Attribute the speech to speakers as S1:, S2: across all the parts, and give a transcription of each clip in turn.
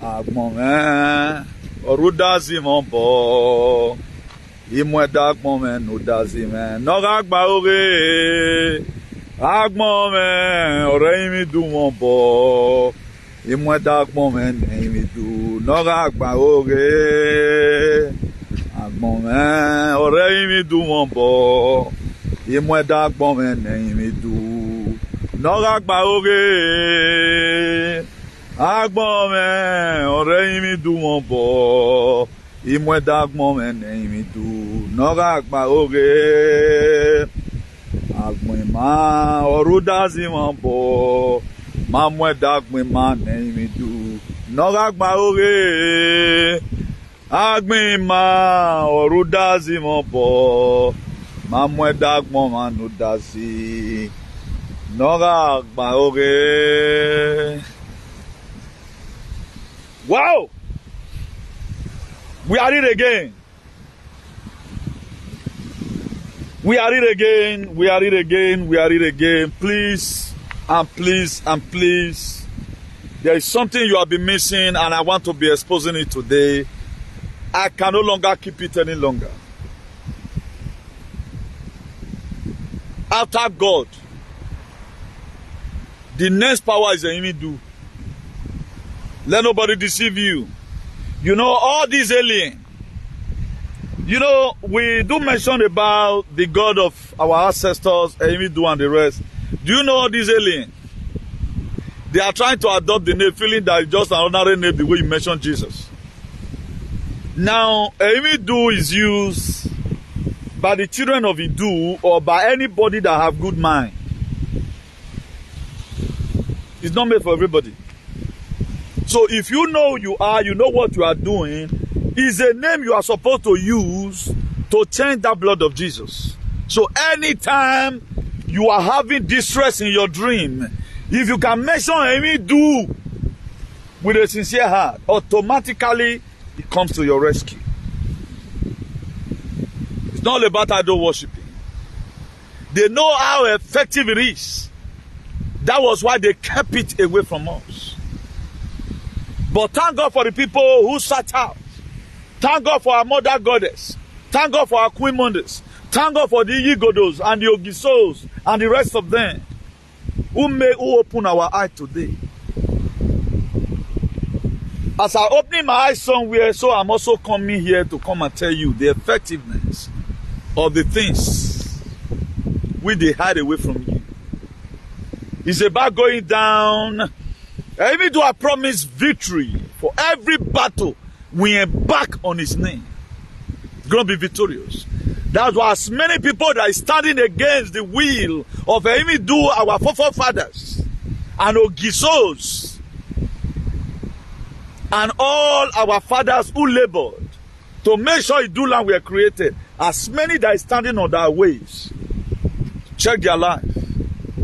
S1: Agmomen, orudazi monpo. Imweda agmomen, udazi men. Noragba ore. Agmomen, oreimi du monpo. Imweda agmomen, imi du. Noragba ore. Agmomen, oreimi du monpo. Imweda agmomen, imi du. Noragba ore. Agmomen, oreimi du monpo. Imweda agmomen, imi du. Noragba ore. Agmema, orudazi monpo. Mamweda agmema, imi du. Noragba ore. Agmema, orudazi monpo. Mamweda agmema, nudazi. Noragba ore. Wow! We are it again. We are it again. We are it again. We are it again. Please and please and please. There is something you have been missing and I want to be exposing it today. I can no longer keep it any longer. After God, the next power is the Imidu. Let nobody deceive you. You know, all these aliens. You know, we do mention about the God of our ancestors, Imidu and the rest. Do you know all these aliens? They are trying to adopt the name, feeling that it's just another name the way you mentioned Jesus. Now, Imidu is used by the children of Idu or by anybody that have good mind. It's not made for everybody. So if you know you know what you are doing, is a name you are supposed to use to change that blood of Jesus. So anytime you are having distress in your dream, if you can mention Imidu with a sincere heart, automatically it comes to your rescue. It's not about idol worshiping. They know how effective it is. That was why they kept it away from us. But thank God for the people who sat out. Thank God for our mother goddess. Thank God for our queen mothers. Thank God for the Yigodos and the Ogisos and the rest of them who open our eye today. As I open my eyes somewhere, so I'm also coming here to come and tell you the effectiveness of the things which they hide away from you. It's about going down. Even though I promise victory for every battle we embark on his name, it's going to be victorious. That's why as many people that are standing against the will of Imidu, our forefathers, and Ogisos, and all our fathers who labored to make sure Idu land were created, as many that are standing on their ways, check their life,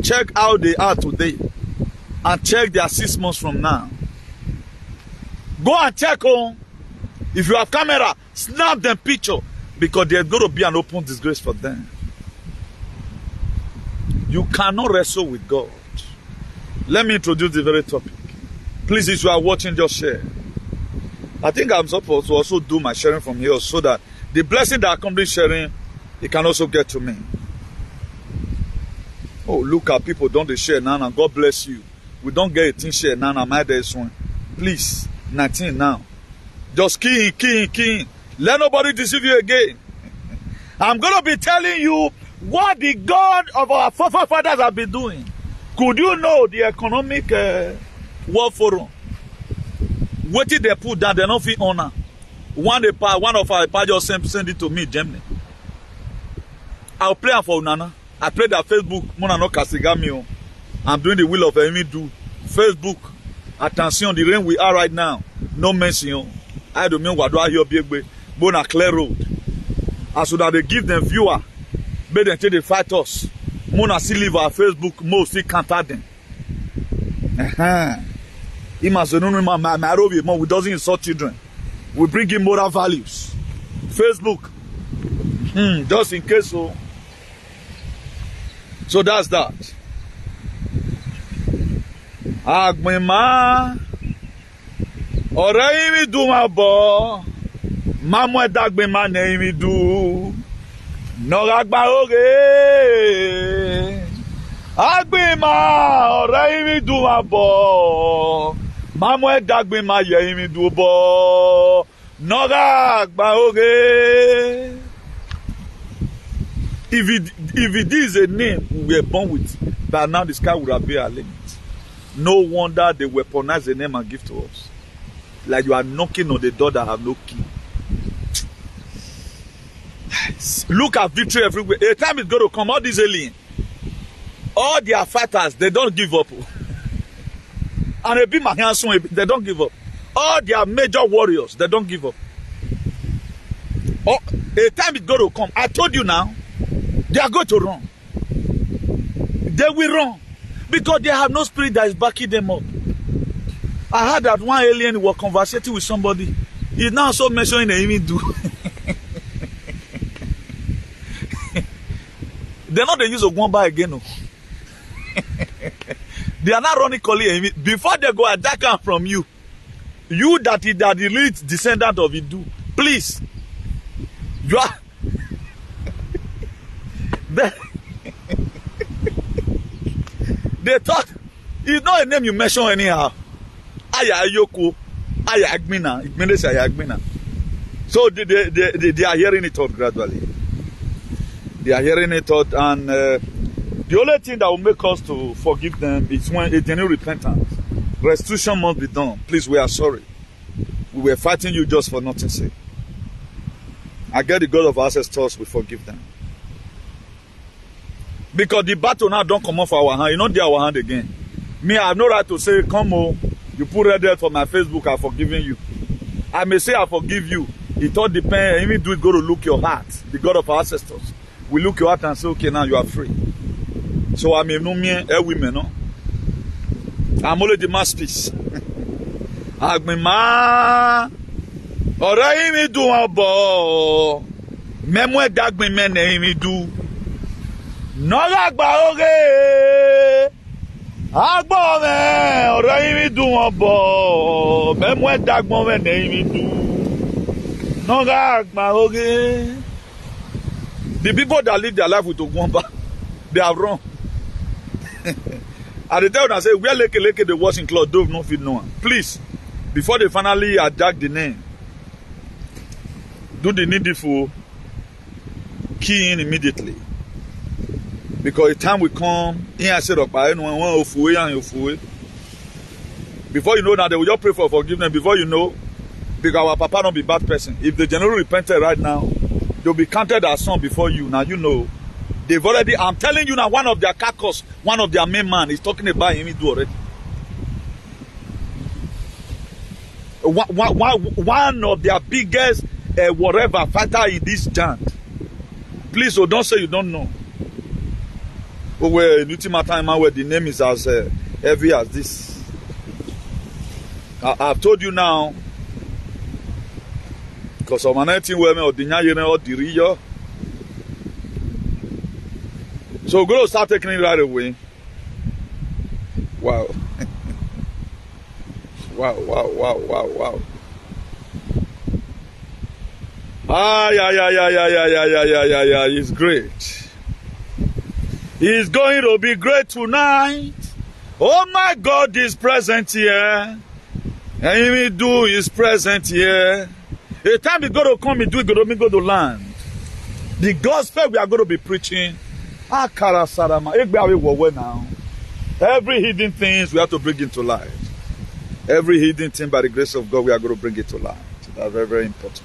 S1: check how they are today, and check their 6 months from now. Go and check on. If you have camera, snap them picture, because there's going to be an open disgrace for them. You cannot wrestle with God. Let me introduce the very topic. Please, if you are watching, just share. I think I'm supposed to also do my sharing from here so that the blessing that accompanies sharing, it can also get to me. Oh, look at people, don't they share now, and God bless you. We don't get 18 share now, and my there's one. Please, 19 now. Just key in. Let nobody deceive you again. I'm going to be telling you what the God of our forefathers have been doing. Could you know the economic World Forum? What did they put down? They don't feel honor. One of our pastors send it to me, Germany. I'll play for Unana. I played that Facebook. Monano Kasigami. I'm doing the will of Imidu. Facebook. Attention, the rain we are right now. No mention. I don't mean what do I hear big way. Bona clear road. As so that they give them viewer. But then they fight us. Mona still leave our Facebook. Most still counter them. We doesn't insult children. We bring in moral values. Facebook. Just in case so. So that's that. Agmema Ọ̀rẹ́ mi dùn máa bọ̀. Mamu ẹ̀dàgbé máa nẹ̀ mi dùn. Nọ̀rọ̀ àgbà òrè. Àgbé máa ọ̀rẹ́ mi dùn máa bọ̀. Mamu ẹ̀dàgbé máa yẹ̀ mi dùn bọ̀. Nọ̀rọ̀ àgbà òrè. If it is a name we were born with, by now the sky would have been our limit. No wonder they weaponize the name and give to us. Like you are knocking on the door that have no key. Look at victory everywhere. A time is going to come, all these aliens, all their fighters, they don't give up. And a bit they don't give up. All their major warriors, they don't give up. Oh, a time is going to come. I told you now, they are going to run. They will run. Because they have no spirit that is backing them up. I heard that one alien was conversating with somebody. He's now so mentioning the image do. They're not the use of one by again. No. They are not running calling before they go attack them from you. You that is the elite descendant of Idu. Please. You are they thought it's not a name you mention anyhow. Aya Ayoko, Aya Agmina, it means Aya Agmina. So they are hearing it out gradually. They are hearing it out, and the only thing that will make us to forgive them is when a genuine repentance. Restitution must be done. Please, we are sorry. We were fighting you just for nothing's sake. I get the God of our ancestors, we forgive them. Because the battle now don't come off our hand. You know, they are our hand again. Me, I have no right to say, come on, you put red there for my Facebook, I've forgiven you. I may say I forgive you. It all depends. Even do it, go to look your heart. The God of our ancestors. We look your heart and say, okay, now you are free. So I may know me, women, no? I'm only the masterpiece. Agbima, ọ̀rẹ́ mi dùn ọ̀bọ̀, mẹ́mú ẹ̀dá gbin mi dùn. Nọ́lá gba oge, agbọ́ mẹ́, ọ̀rẹ́ mi dùn ọ̀bọ̀, mẹ́mú ẹ̀dá gbọ́n mi dùn. Nọ́lá gba oge. The people that live their life with Ogwamba, they have run. At the time I say, where leke the washing cloth, dove no fit no one. Please, before they finally attack the name, do the needful, key in immediately. Because the time will come, here I said, before you know that they will just pray for forgiveness. Before you know, because our papa don't be bad person. If the general repented right now, they'll be counted as son before you. Now you know. They've already, I'm telling you now, one of their carcass, one of their main man is talking about him do already. One of their biggest whatever fighter in this giant. Please, so don't say you don't know. But where in ultimate time where the name is as heavy as this. I've told you now. Because of my women or the Rio. So we're going to start taking it right away. Wow. Wow. Yeah. It's great. It's going to be great tonight. Oh my God is present here. And he do is present here. A time is going to come, it's going to land. The gospel we are going to be preaching. Now. Every hidden thing we have to bring into light. Every hidden thing by the grace of God we are going to bring it to light. That's very, very important.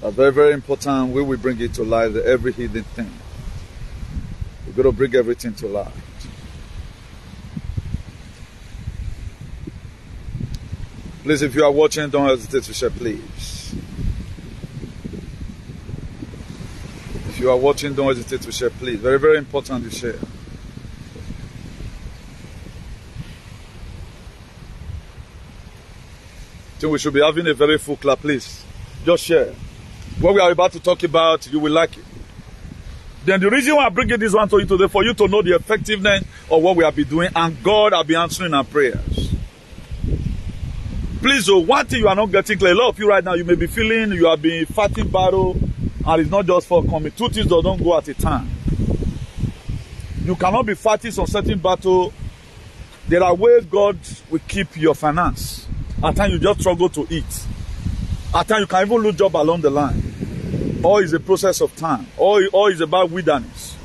S1: That's very, very important. We will bring it to light, every hidden thing. We're going to bring everything to light. Please, if you are watching, don't hesitate to share, please. If you are watching, don't hesitate to share, please. Very, very important to share. I think we should be having a very full clap, please. Just share. What we are about to talk about, you will like it. Then the reason why I'm bringing this one to you today, for you to know the effectiveness of what we have been doing, and God will be answering our prayers. Please, one thing you are not getting clear. A lot of you right now, you may be feeling you have been fighting battle, and it's not just for coming. Two things that don't go at a time. You cannot be fighting some certain battle. There are ways God will keep your finance. At times you just struggle to eat. At times you can even lose job along the line. Or it's a process of time. Or it's about wilderness.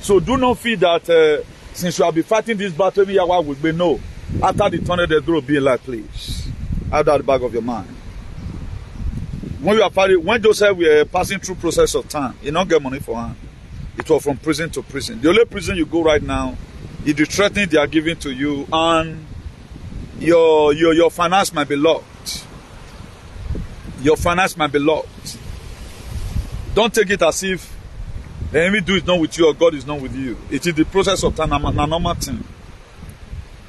S1: So do not feel that since you have been fighting this battle, every hour will be no. After the tunnel, there's going to be a light, please. Out of the back of your mind. When Joseph were passing through process of time, he don't get money for him. It was from prison to prison. The only prison you go right now is the threatening they are giving to you, and your finance might be locked. Your finance might be locked. Don't take it as if the enemy do is not with you or God is not with you. It is the process of time, a normal thing.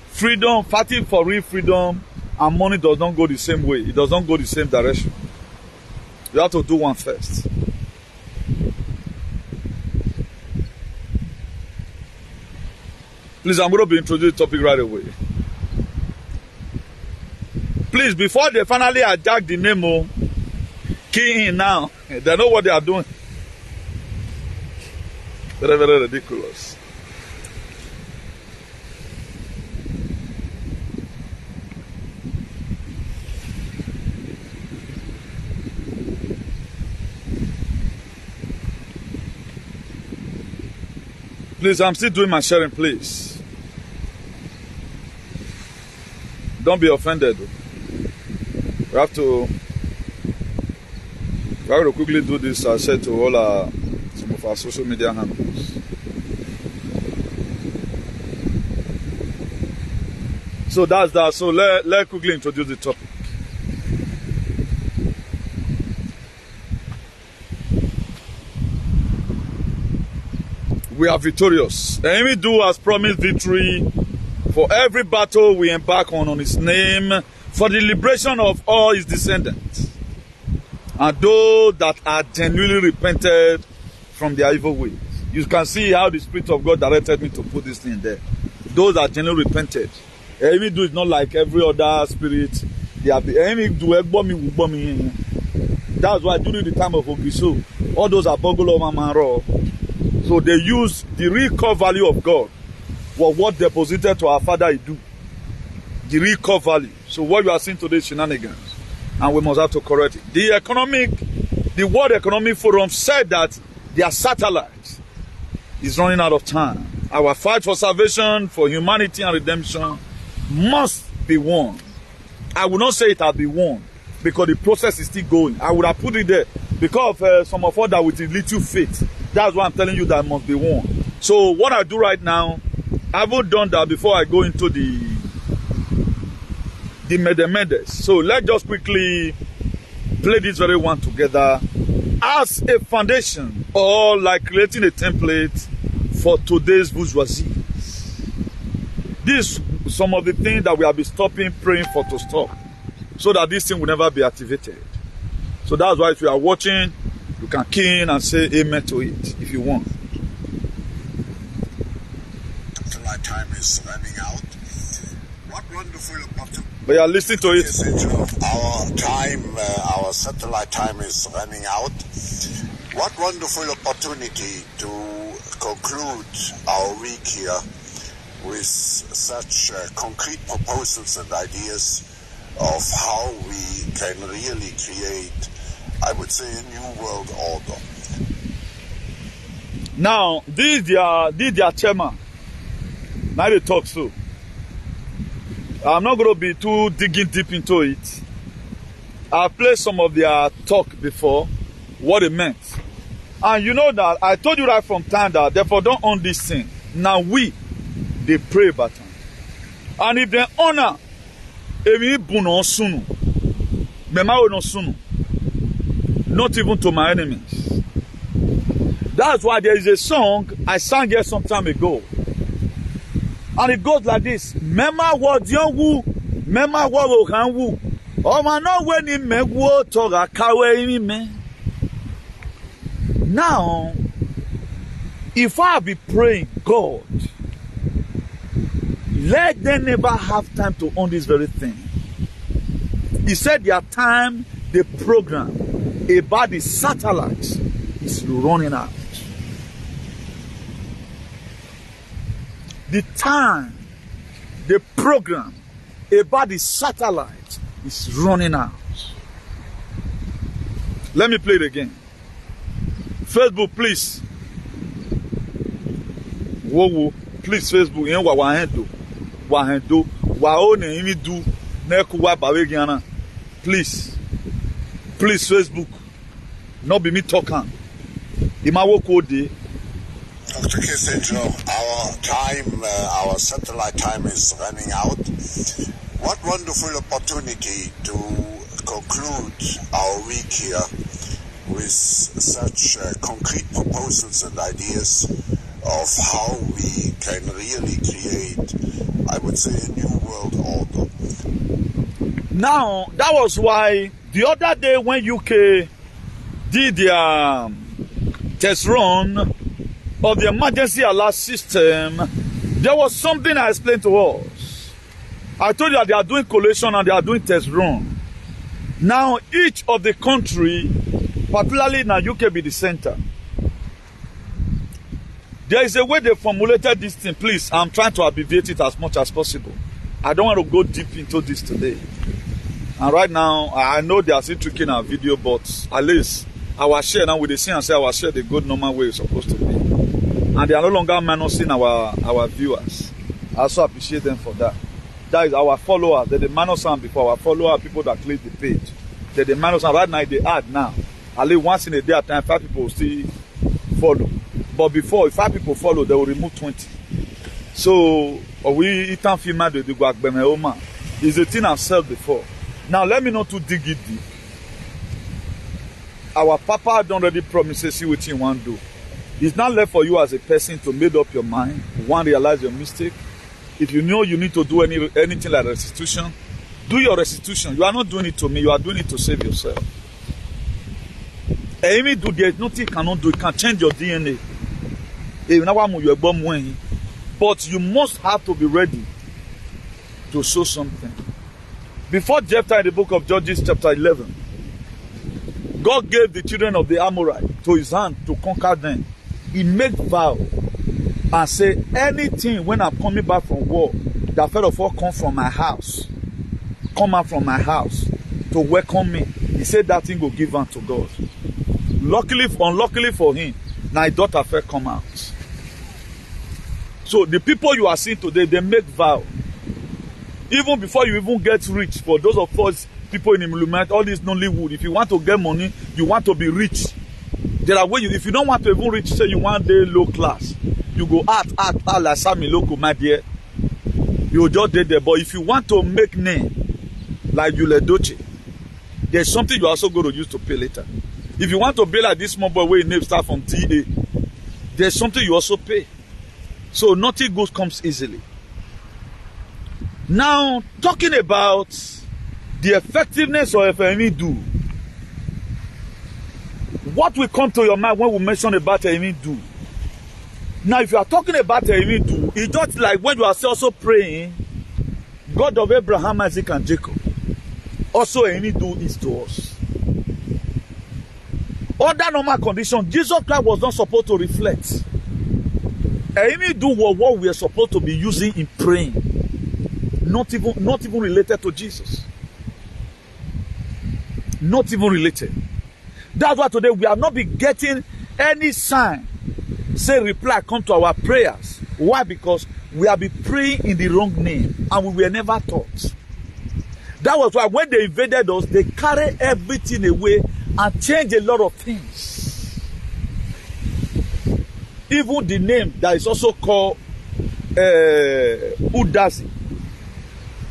S1: Freedom, fighting for real freedom, and money does not go the same way. It does not go the same direction. You have to do one first. Please, I'm going to be introducing the topic right away. Please, before they finally hijack the name, key in now. They know what they are doing. Very, very ridiculous. Please, I'm still doing my sharing, please. Don't be offended. We have to quickly do this. I said to all some of our social media handles. So that's that. So let's quickly introduce the topic. We are victorious. The enemy do has promised victory for every battle we embark on his name, for the liberation of all his descendants, and those that are genuinely repented from their evil ways. You can see how the Spirit of God directed me to put this thing there. Those that genuinely repented. The enemy do is not like every other spirit. They have the enemy do me. That's why during the time of Ogiso, all those are Bogolo Mamaro. So they use the real core value of God for what deposited to our Father he do. The real core value. So what you are seeing today is shenanigans. And we must have to correct it. The World Economic Forum said that their satellite is running out of time. Our fight for salvation, for humanity and redemption must be won. I will not say it has been won because the process is still going. I would have put it there because of some of us that with a little faith. That's why I'm telling you that must be won. So what I do right now, I haven't done that before I go into the Medes. So let's just quickly play this very one together as a foundation or like creating a template for today's bourgeoisie. This some of the things that we have been stopping, praying for to stop, so that this thing will never be activated. So that's why if you are watching, you can key in and say amen to it if you want.
S2: My time is running out. What wonderful opportunity.
S1: But you are listening to it.
S2: Our time, our satellite time is running out. What wonderful opportunity to conclude our week here with such concrete proposals and ideas of how we can really create, I would say, a new world order.
S1: Now, this is their chairman. Now they talk so. I'm not going to be too digging deep into it. I've played some of their talk before, what it meant. And you know that I told you right from time that therefore don't own this thing. Now they pray about it. And if they honor, not even to my enemies. That's why there is a song I sang here some time ago. And it goes like this. Mema wodianwu, mema wohanwu. Oma no weni megwo toga kawe me. Now, if I be praying, God, let them never have time to own this very thing. He said their time, the program about the satellites is running out. The time, the program about the satellite is running out. Let me play it again. Facebook, please. Whoa, please, Facebook. You know what please. Please, Facebook. Not be me talking.
S2: Dr. Kissinger, our satellite time is running out. What wonderful opportunity to conclude our week here with such concrete proposals and ideas of how we can really create, I would say, a new world order.
S1: Now, that was why the other day when UK did their test run of the emergency alert system, there was something I explained to us. I told you that they are doing collation and they are doing test run. Now, each of the country, particularly in UK, be the center. There is a way they formulated this thing. Please, I'm trying to abbreviate it as much as possible. I don't want to go deep into this today. And right now, I know they are still tricking our video, but at least our share now with the see and say our share the good normal way it's supposed to be. And they are no longer minusing our viewers. I also appreciate them for that. That is our followers. They're the minus one before. Our followers, people that click the page. They're the minus one. Right now, they add now. At least once in a day at time, 5 people will still follow. But before, if 5 people follow, they will remove 20. So, we eat and film the Guagbeme. It's a thing I've said before. Now, let me not to dig it deep. Our Papa don't already promise you what you want to do. It's not left for you as a person to make up your mind. One, realize your mistake. If you know you need to do anything like restitution, do your restitution. You are not doing it to me. You are doing it to save yourself. Even do there's nothing you cannot do. It can change your DNA. But you must have to be ready to show something. Before Jephthah in the book of Judges chapter 11, God gave the children of the Amorite to his hand to conquer them. He made vow and say, anything when I'm coming back from war, that first of all come from my house, come out from my house to welcome me. He said that thing will give unto God. Unluckily for him, now his daughter first come out. So the people you are seeing today, they make vow. Even before you even get rich, for those of us people in Imlument, all this Nollywood, if you want to get money, you want to be rich. There are ways. If you don't want to even reach, say you want the low class, you go act like Sammy Loco, my dear. You just did there. But if you want to make name like Yule Doche, there's something you also going to use to pay later. If you want to be like this small boy where your name start from TA, there's something you also pay. So nothing good comes easily. Now, talking about the effectiveness of FME do. What will come to your mind when we mention about FME do? Now, if you are talking about FME do, it's just like when you are also praying, God of Abraham, Isaac, and Jacob. Also, FME do is to us. Under normal conditions, Jesus Christ was not supposed to reflect. FME do was what we are supposed to be using in praying. Not even related to Jesus. Not even related. That's why today we are not be getting any sign, say reply, come to our prayers. Why? Because we have been praying in the wrong name and we were never taught. That was why when they invaded us, they carried everything away and changed a lot of things. Even the name that is also called Udazi.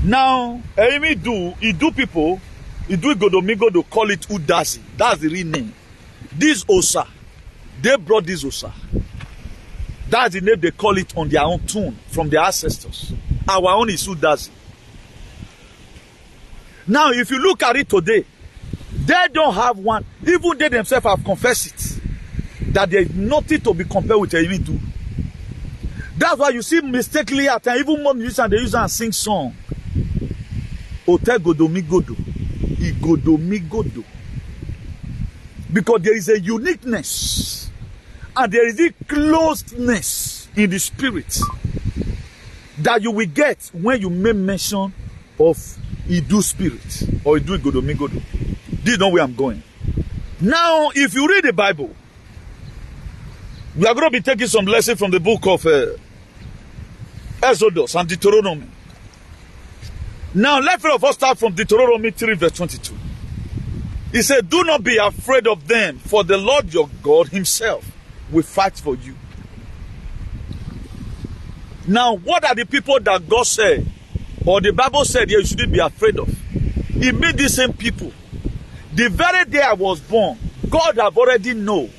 S1: Now, he do people, he do Godomigo to call it Udazi. That's the real name. This Osa, they brought this Osa. That's the name they call it on their own tune from their ancestors. Our own is Udazi. Now, if you look at it today, they don't have one. Even they themselves have confessed it. That there is nothing to be compared with Emidu. That's why you see mistakenly at times, even more musicians, they use and sing song. Ote Godomi Godo. igodomigodo. Because there is a uniqueness and there is a closeness in the spirit that you will get when you make mention of Idu spirit or Idu igodomigodo. This is not where I'm going. Now, if you read the Bible, we are going to be taking some lessons from the book of Exodus and Deuteronomy. Now, let's first start from Deuteronomy 3 verse 22. He said, do not be afraid of them, for the Lord your God himself will fight for you. Now, what are the people that God said, or the Bible said, you shouldn't be afraid of? It made the same people. The very day I was born, God have already known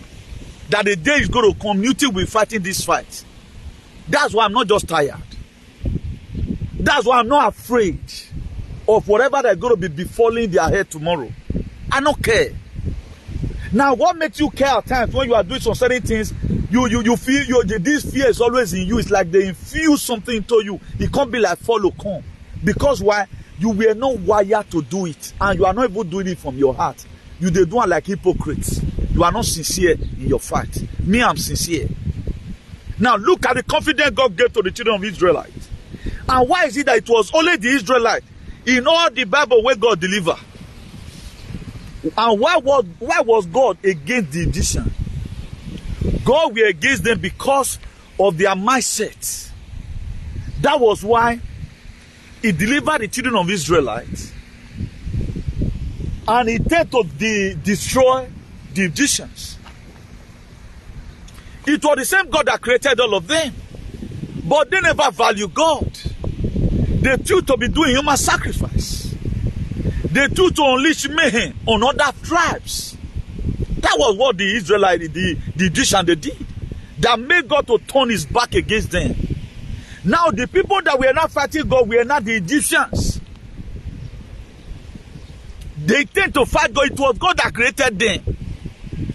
S1: that the day is going to come, community will be fighting this fight. That's why I'm not just tired. That's why I'm not afraid of whatever that's going to be befalling their head tomorrow. I don't care. Now, what makes you care at times when you are doing some certain things? You feel this fear is always in you. It's like they infuse something into you. It can't be like follow come. Because why? You were not wired to do it, and you are not even doing it from your heart. You they do it like hypocrites. You are not sincere in your fight. Me, I'm sincere. Now look at the confidence God gave to the children of Israelites. And why is it that it was only the Israelites in all the Bible where God delivered? And why was God against the Egyptians? God were against them because of their mindset. That was why he delivered the children of Israelites, and he tried to destroy the Egyptians. It was the same God that created all of them, but they never value God. They choose to be doing human sacrifice. They choose to unleash mayhem on other tribes. That was what the Israelites, the Egyptians, they did. That made God to turn his back against them. Now the people that were not fighting God were not the Egyptians. They tend to fight God. It was God that created them.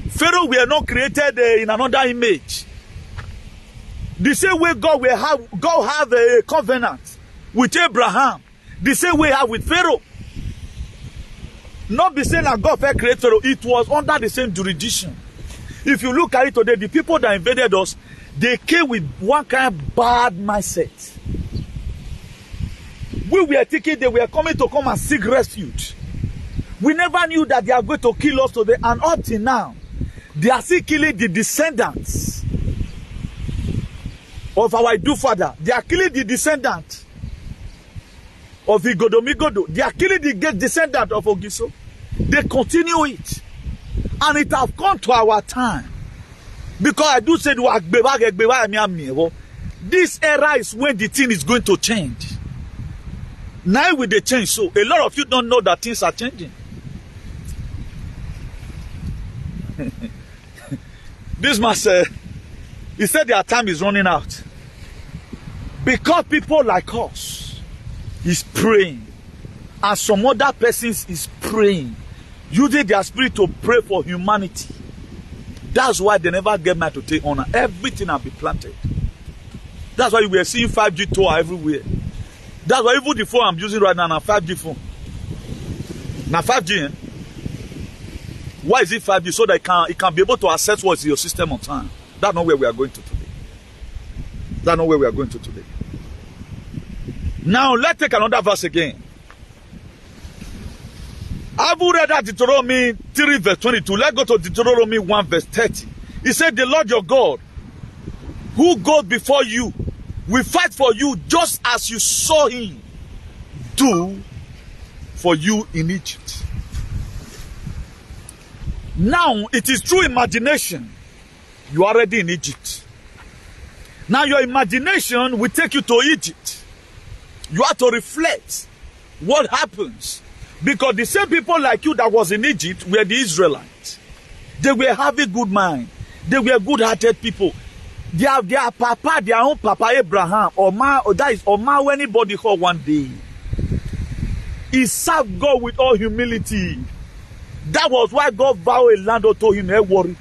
S1: Pharaoh were not created in another image. The same way God have a covenant with Abraham. The same way have with Pharaoh. Not be saying that God first created Pharaoh. It was under the same jurisdiction. If you look at it today, the people that invaded us, they came with one kind of bad mindset. We were thinking they were coming to come and seek refuge. We never knew that they are going to kill us today, and up till now, they are still killing the descendants of our Idu father. They are killing the descendants of Igodomigodo. They are killing the descendant of Ogiso. They continue it. And it has come to our time. Because I do say, this era is when the thing is going to change. Now with the change, so a lot of you don't know that things are changing. This man said, he said their time is running out. Because people like us is praying, and some other persons is praying, using their spirit to pray for humanity. That's why they never get mad to take honor. Everything has been planted. That's why we are seeing 5G tower everywhere. That's why even the phone I'm using right now, 5G phone. Now 5G, why is it 5G? So that it can be able to access what's in your system on time. That's not where we are going to today. That's not where we are going to today. Now let's take another verse again. I've read that Deuteronomy 3 verse 22. Let's go to Deuteronomy 1 verse 30. He said, the Lord your God, who goes before you, will fight for you just as you saw him do for you in Egypt. Now, it is through imagination. You are already in Egypt. Now, your imagination will take you to Egypt. You have to reflect what happens. Because the same people like you that was in Egypt were the Israelites. They were having good mind. They were good-hearted people. Their papa, their own papa Abraham, or that is Oma, anybody called one day. He served God with all humility. That was why God vowed a land unto him. Hey, worry.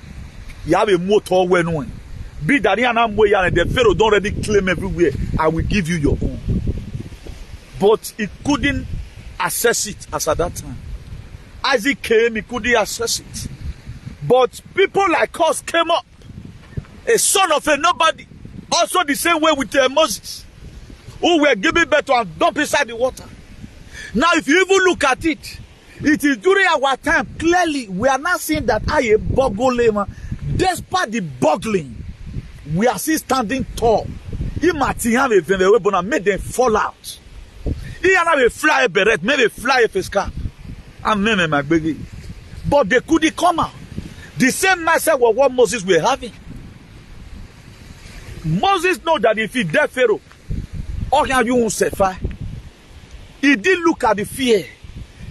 S1: You have a motor when one. Be that and the Pharaoh don't already claim everywhere. I will give you your own. But he couldn't access it as at that time. Isaac came, he couldn't access it. But people like us came up. A son of a nobody. Also the same way with Moses, who were giving birth to and dumped inside the water. Now if you even look at it, it is during our time, clearly we are not seeing that I boggle. Despite the boggling, we are still standing tall. He might have a weapon made them fall out. He have a fly beret, made a fly a face cap. And meme my baby. But they couldn't come out. The same mindset was what Moses were having. Moses know that if he dead Pharaoh, all can you won't suffer. He didn't look at the fear.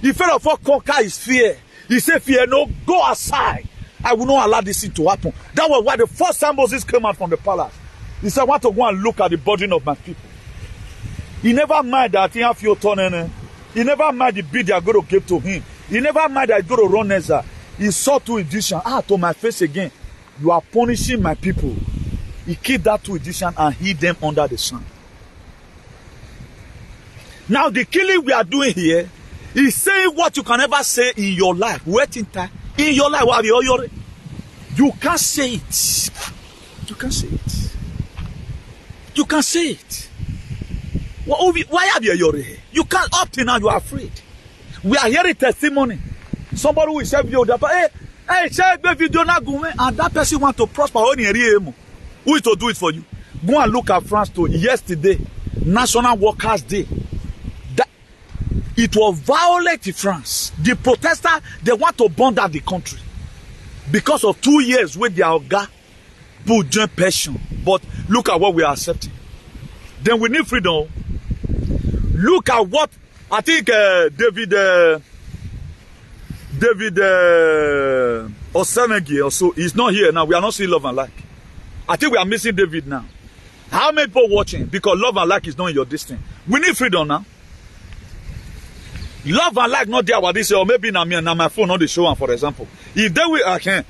S1: He felt for conquer his fear. He said, fear no, go aside. I will not allow this thing to happen. That was why the first time Moses came out from the palace. He said, I want to go and look at the burden of my people. He never mind that he have your turn. He never mind the bid they are going to give to him. He never mind that he's going to run Ezra. He saw two Egyptians. To my face again. You are punishing my people. He killed that two Egyptians and hid them under the sun. Now the killing we are doing here is saying what you can never say in your life. Waiting time. In your life, you can't say it. You can't say it. You can't say it. Why have you here? You can't opt in now, you are afraid. We are hearing testimony. Somebody will say video that share video na go and that person want to prosper. Who is to do it for you? Go and look at France too. Yesterday, National Workers' Day. It was violent in France. The protesters, they want to burn down the country because of 2 years with their Oga put joint pension. But look at what we are accepting. Then we need freedom. Look at what I think David Osenegi also is not here now. We are not seeing Love and Like. I think we are missing David now. How many people watching? Because Love and Like is not in your distance. We need freedom now. Love and Like not there what this or maybe now my phone on the show one for example. If they will I think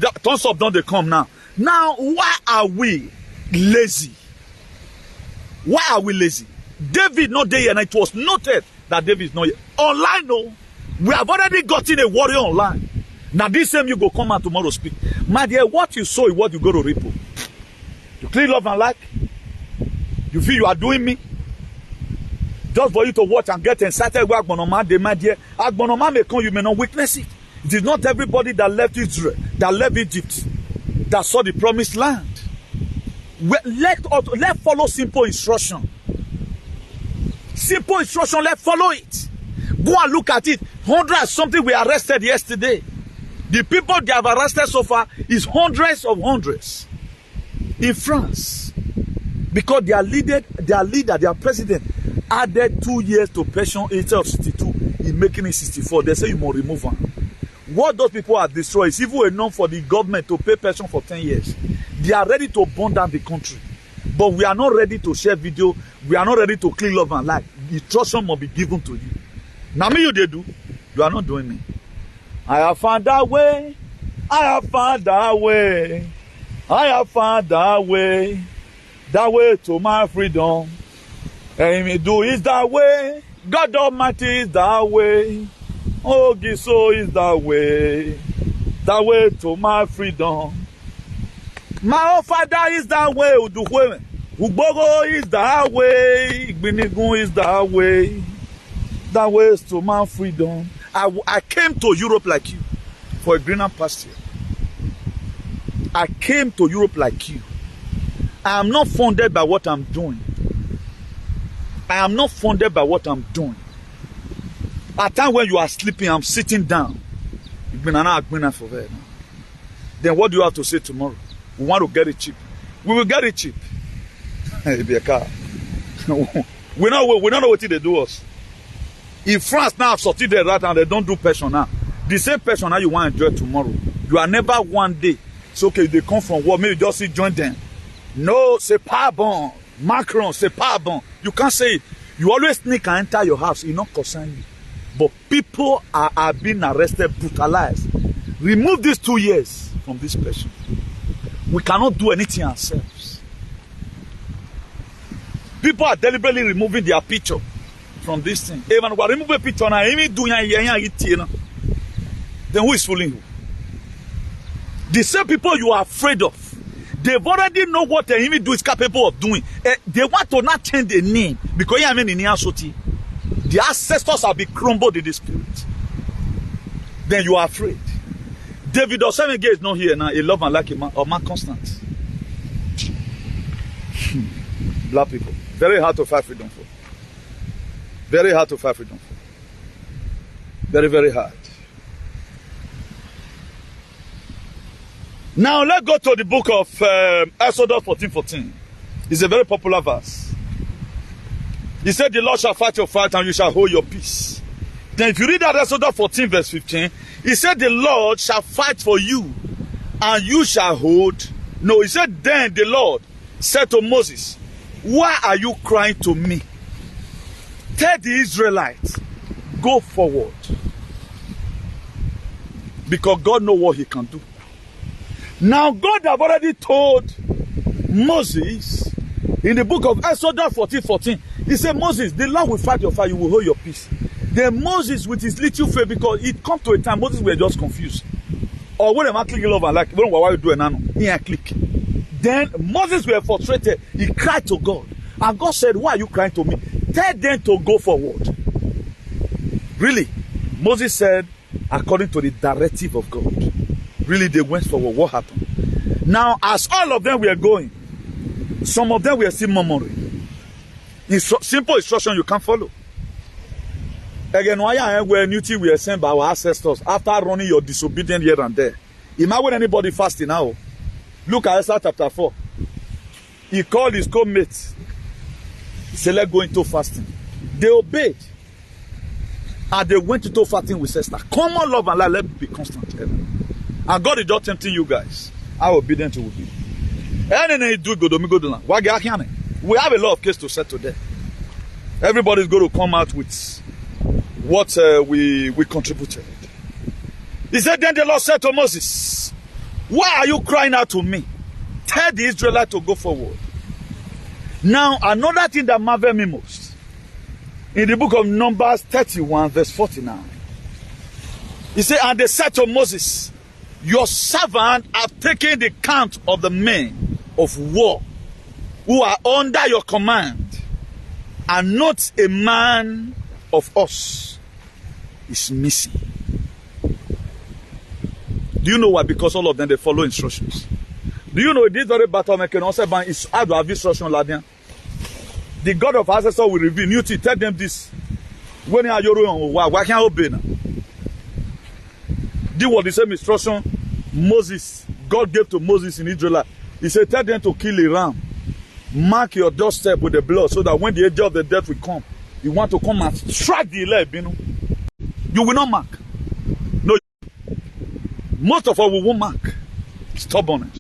S1: that tons of them they come now. Now why are we lazy? Why are we lazy? David not there and it was noted that David is not here. Online no. We have already gotten a warrior online. Now this same you go come out tomorrow speak. My dear, what you sow is what you go to reap. You clean Love and Like. You feel you are doing me. Just for you to watch and get excited with Agbonoma, they my dear. Agbonoma may come, you may not witness it. It is not everybody that left Israel, that left Egypt, that saw the promised land. Let follow simple instruction. Simple instruction, let's follow it. Go and look at it. 100 something we arrested yesterday. The people they have arrested so far is hundreds of hundreds in France. Because their leader, their president, added 2 years to pension instead of 62 in making it 64. They say you must remove one. What those people are destroyed is even enough for the government to pay pension for 10 years. They are ready to burn down the country. But we are not ready to share video. We are not ready to clean Love and Like. The instruction must be given to you. Now me you they do. You are not doing me. I have found that way. I have found that way. I have found that way. That way to my freedom. And me do is that way. God Almighty is that way. Oh, Giso is that way. That way to my freedom. My own father is that way. Ugbogo is that way. Igbinigun is that way. That way is to my freedom. I came to Europe like you for a greener pasture. I came to Europe like you. I am not funded by what I'm doing. I am not funded by what I'm doing. At time when you are sleeping, I'm sitting down. Then what do you have to say tomorrow? We want to get it cheap. We will get it cheap. It'll be a car. we don't know what they do us. If France now have sorted their right and they don't do pension now, the same pension now you want to enjoy tomorrow. You are never one day. It's okay, they come from war, maybe just join them. No, c'est pas bon. Macron, c'est pas bon. You can't say it. You always sneak and enter your house. It not concern you. But people are being arrested, brutalized. Remove these 2 years from this person. We cannot do anything ourselves. People are deliberately removing their picture from this thing. Even we remove a picture now, even do then who is fooling you? The same people you are afraid of, they've already know what the enemy do is capable of doing. They want to not change the name because the ancestors have been crumbled in the spirit. Then you are afraid. David Osemege is not here now. A love and like a man, or man constant. Black people, very hard to fight freedom for. Very hard to fight freedom for. Very, very hard. Now let's go to the book of Exodus 14:14. It's a very popular verse. He said, the Lord shall fight your fight and you shall hold your peace. Then if you read that Exodus 14 verse 15, he said, the Lord shall fight for you and you shall hold. No, he said, then the Lord said to Moses, why are you crying to me? Tell the Israelites, go forward. Because God knows what he can do. Now God have already told Moses in the book of Exodus 14:14. He said, Moses, the Lord will fight your fight, you will hold your peace. Then Moses with his little faith, because it come to a time Moses were just confused. Or when I click love and like, when you do an he click. Then Moses were frustrated. He cried to God. And God said, why are you crying to me? Tell them to go forward. Really? Moses said, according to the directive of God. Really, they went forward. What happened? Now, as all of them were going, some of them were still murmuring. Simple instruction you can't follow. Again, why were duty we are sent by our ancestors after running your disobedient here and there? Imagine anybody fasting now. Look at Esther chapter 4. He called his co-mates. He said, let's go into fasting. They obeyed. And they went into fasting with Esther. Common love and life, let be constant. And God is just tempting you guys. How obedient you will be. We have a lot of cases to settle there. Everybody's going to come out with what we contributed. He said, then the Lord said to Moses, why are you crying out to me? Tell the Israelites to go forward. Now, another thing that marveled me most, in the book of Numbers 31, verse 49, he said, and they said to Moses, your servant have taken the count of the men of war who are under your command, and not a man of us is missing. Do you know why? Because all of them, they follow instructions. Do you know this very battle making also is how to have instruction, Ladian? The God of ancestors will reveal you to tell them this. When you are why can't obey now? This was the same instruction God gave to Moses in Israel. He said, tell them to kill a ram. Mark your doorstep with the blood so that when the angel of the death will come, you want to come and strike the elect, you know. You will not mark. No. Most of us we won't mark. Stubbornness.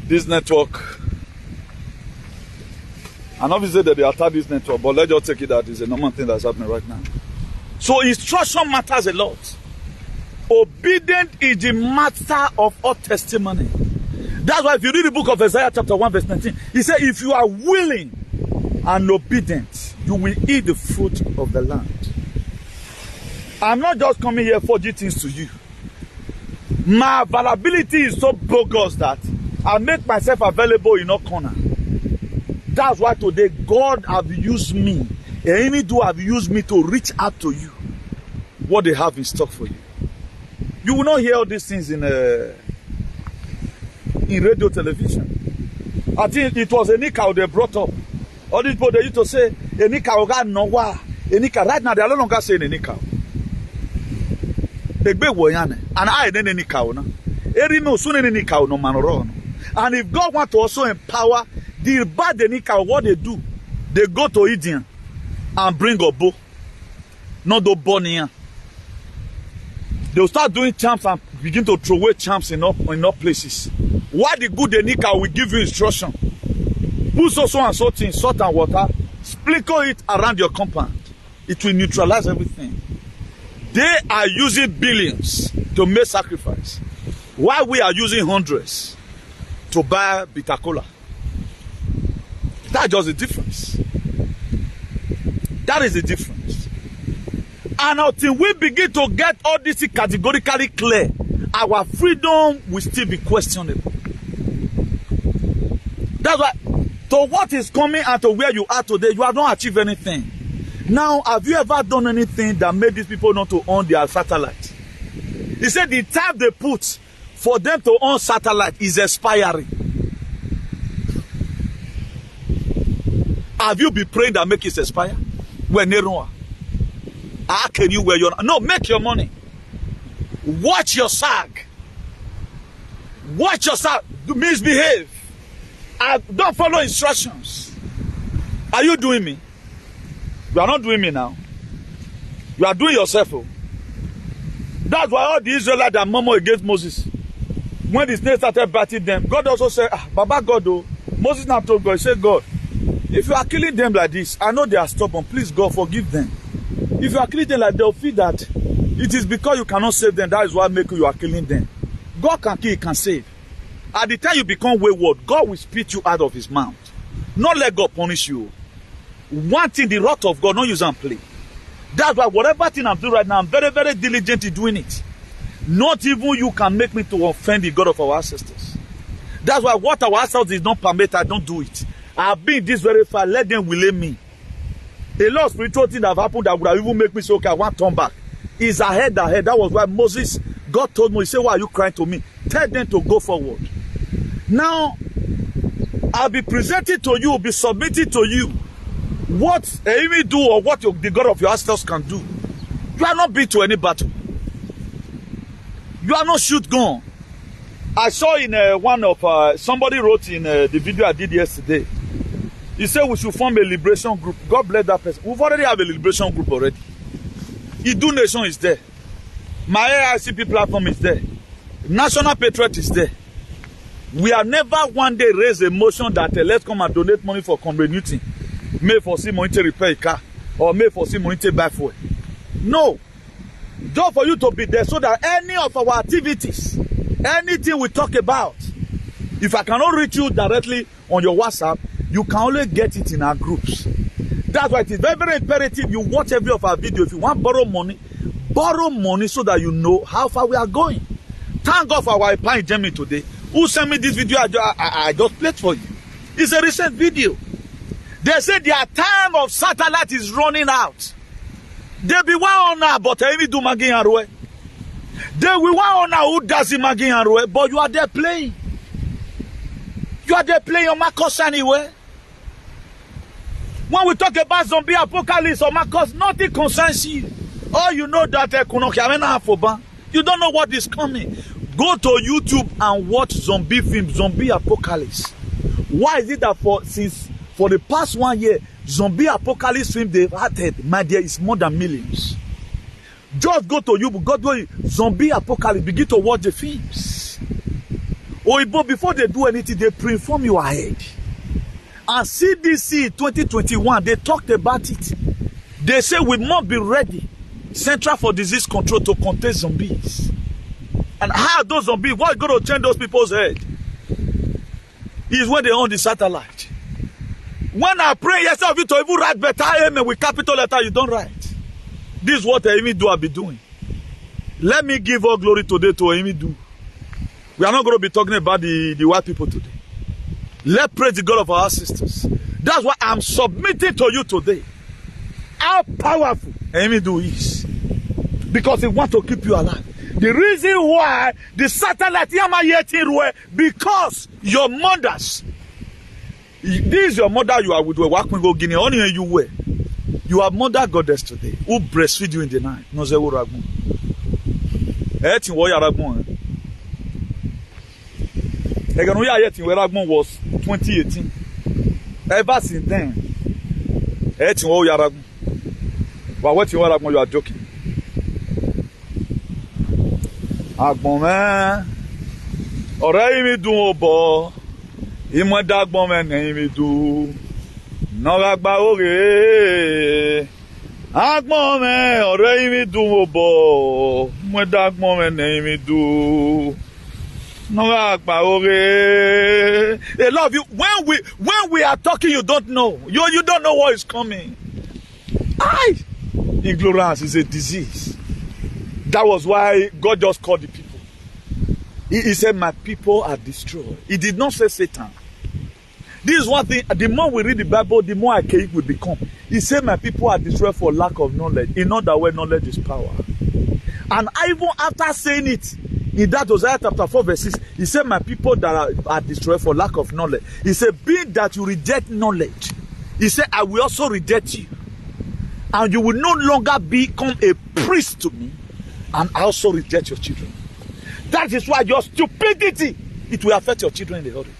S1: This network, and obviously that they attack this network, but let's just take it that it's a normal thing that's happening right now. So instruction matters a lot. Obedience is the matter of all testimony. That's why if you read the book of Isaiah chapter 1 verse 19, he said, if you are willing and obedient, you will eat the fruit of the land. I'm not just coming here for things to you. My availability is so bogus that I make myself available in all corner. That's why today God have used me. Any do have used me to reach out to you. What they have in stock for you. You will not hear all these things in radio, television. I think it was a Nika they brought up. All these people they used to say, a Nika got no wa. A Nika right now they are no longer saying a Nika. And I didn't Nika na. Eri no soon Nika no manoro. And if God want to also empower the bad Nika, what they do, they go to Indian and bring a bow, not the bonnier. They'll start doing charms and begin to throw away charms in all places. Why the good Nika will give you instruction? Put so and so thing, salt and water, sprinkle it around your compound. It will neutralize everything. They are using billions to make sacrifice, while we are using hundreds to buy bitter cola. That's just the difference. That is the difference. And until we begin to get all this categorically clear, our freedom will still be questionable. That's why, to what is coming and to where you are today, you have not achieved anything. Now, have you ever done anything that made these people not to own their satellite? He said the time they put for them to own satellite is expiring. Have you been praying that make it expire? How can you wear your... No, make your money. Watch your SAG. Watch your SAG. Misbehave. Don't follow instructions. Are you doing me? You are not doing me now. You are doing yourself. Oh. That's why all the Israelites that murmur against Moses, when the snake started biting them, God also said, Baba God, oh. Moses now told God, he said, God, if you are killing them like this, I know they are stubborn. Please, God, forgive them. If you are killing them like they'll feel that it is because you cannot save them. That is why you are killing them. God can kill, he can save. At the time you become wayward, God will spit you out of his mouth. Not let God punish you. One thing, the wrath of God, not use and play. That's why whatever thing I'm doing right now, I'm very, very diligent in doing it. Not even you can make me to offend the God of our ancestors. That's why what our ancestors did not permit, I don't do it. I've been this very far, let them relay me. A lot of spiritual things have happened that would have even make me say, okay, I want to turn back. Is ahead. That was why Moses, God told me, he said, why are you crying to me? Tell them to go forward. Now, I'll be presenting to you, be submitting to you what Amy do or what the God of your ancestors can do. You are not been to any battle. You are not shoot gun. I saw in one of, somebody wrote in the video I did yesterday. He said we should form a liberation group. God bless that person. We've already have a liberation group already. Idu Nation is there. My AICP platform is there. National Patriot is there. We have never one day raised a motion that let's come and donate money for Comrade Newton. May for see money to repair a car. Or may for see money to buy fuel. No. Just for you to be there so that any of our activities, anything we talk about, if I cannot reach you directly on your WhatsApp, you can only get it in our groups. That's why it is very, very imperative you watch every of our videos. If you want to borrow money so that you know how far we are going. Thank God for our Pine Germany today. Who sent me this video? I just played for you. It's a recent video. They said their time of satellite is running out. They be one on now, but Amy do Magin Arwe. They will one on now who does the Magin Arwe, but you are there playing. You are there playing your Marcos anyway. When we talk about zombie apocalypse or Marcos, nothing concerns you. All you know that you don't know what is coming. Go to YouTube and watch zombie film, zombie apocalypse. Why is it that for the past 1 year, zombie apocalypse film they've had, my dear, is more than millions. Just go to YouTube, go to zombie apocalypse, begin to watch the films. Or before they do anything, they pre-inform you ahead. And CDC 2021, they talked about it. They say we must be ready, Central for Disease Control, to contain zombies. And how those zombies, what's going to change those people's head? Is when they own the satellite. When I pray yourself, you to even write better amen with capital letter, you don't write. This is what Amy do, I'll be doing. Let me give all glory today to Amy do. We are not going to be talking about the white people today. Let's praise the God of our sisters. That's why I'm submitting to you today. How powerful Amy do is. Because he wants to keep you alive. The reason why the satellite because your mothers, this is your mother you are with, go Guinea, only you were. You have mother goddess today who breastfeed you in the night. No ze uragun. Was 2018. Ever since then, but what you are joking. Agbon man, ọ̀rẹ́ mi dùn ó bọ̀, ìmọ̀ dàgbọ́n mẹ́rin mi dùn, nọ́ra gba òrè. Agbon man, ọ̀rẹ́ mi dùn ó bọ̀, ìmọ̀ dàgbọ́n mẹ́rin mi dùn, nọ́ra gba òrè. They love you. When we are talking, you don't know. You don't know what is coming. Aye. Ignorance is a disease. That was why God just called the people. He said, my people are destroyed. He did not say Satan. This is one thing, the more we read the Bible, the more archaic we become. He said, my people are destroyed for lack of knowledge. In other words, knowledge is power. And even after saying it, in that Hosea chapter 4 verse 6, he said, my people that are destroyed for lack of knowledge. He said, being that you reject knowledge, he said, I will also reject you. And you will no longer become a priest to me, and I also reject your children. That is why your stupidity, it will affect your children in the hurry.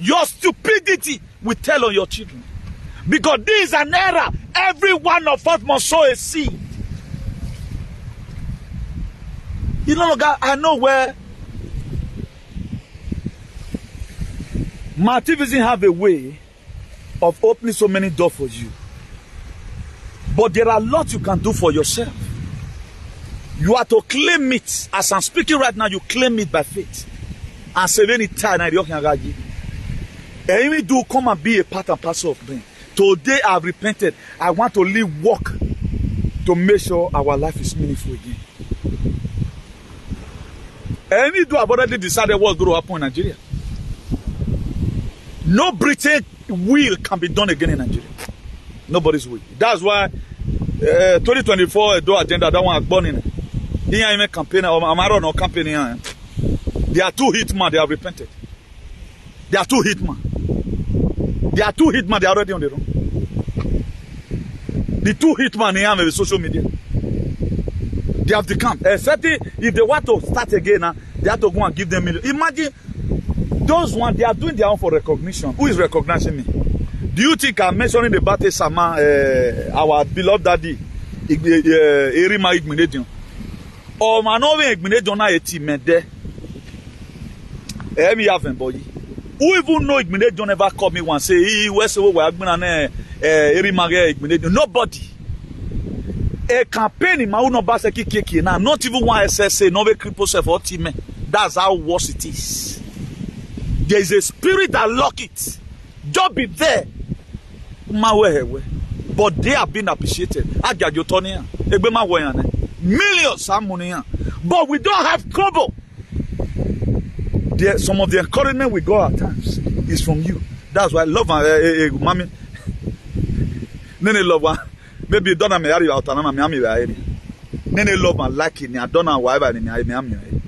S1: Your stupidity will tell on your children. Because this is an era. Every one of us must sow a seed. You know, God, I know where activism have a way of opening so many doors for you. But there are lots you can do for yourself. You are to claim it. As I'm speaking right now, you claim it by faith. And say any time I give. Any do come and be a part and parcel of me. Today I have repented. I want to live work to make sure our life is meaningful again. Any do have already decided what's going to happen in Nigeria. No Britain will can be done again in Nigeria. Nobody's will. That's why 2024 do agenda that one born in. Here I make campaign or Amaro no campaign here. They are two hitmen, they have repented. They are two hitmen. They are two hitmen, they are already on the run. The two hitmen here with social media. They have the camp. Except if they want to start again, they have to go and give them millions. Imagine those ones, they are doing their own for recognition. Who is recognizing me? Do you think I'm mentioning the Bate Sama, our beloved daddy, Erima Igminedion? Or Manove Igminedion na eti mede? Emi haven't boy. Who even know Igminedion never called me once? Say, he was over Agbina Erima Igminedion. Nobody. A campaign in Mauno Baseki Kiki now, not even one SSA, no cripple self or team. That's how worse it is. There is a spirit that lock it. Just be there. But they have been appreciated. Millions of money. But we don't have trouble. Some of the encouragement we got at times is from you. That's why I love mommy. Nene love maybe you don't have me out and I'm area. Nene love and like it. I don't know why I am.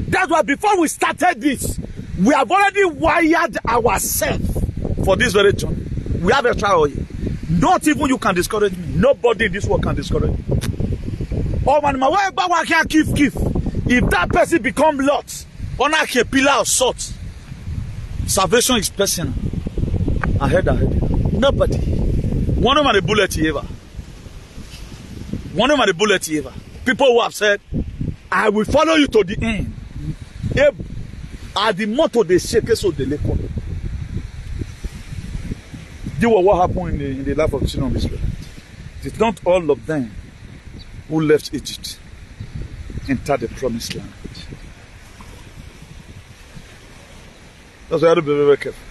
S1: That's why before we started this, we have already wired ourselves for this very journey. We have a trial here. Not even you can discourage me. Nobody in this world can discourage me. Oh man, my can't give. If that person become Lot, on a pillar of salt, salvation is personal. I heard. Nobody. One of the bullet ever. One of the bullet ever. People who have said, I will follow you to the end. At the motto they shake so they let go. This was what happened in the life of the children of Israel. It's not all of them who left Egypt entered the promised land. That's why I have to be very careful.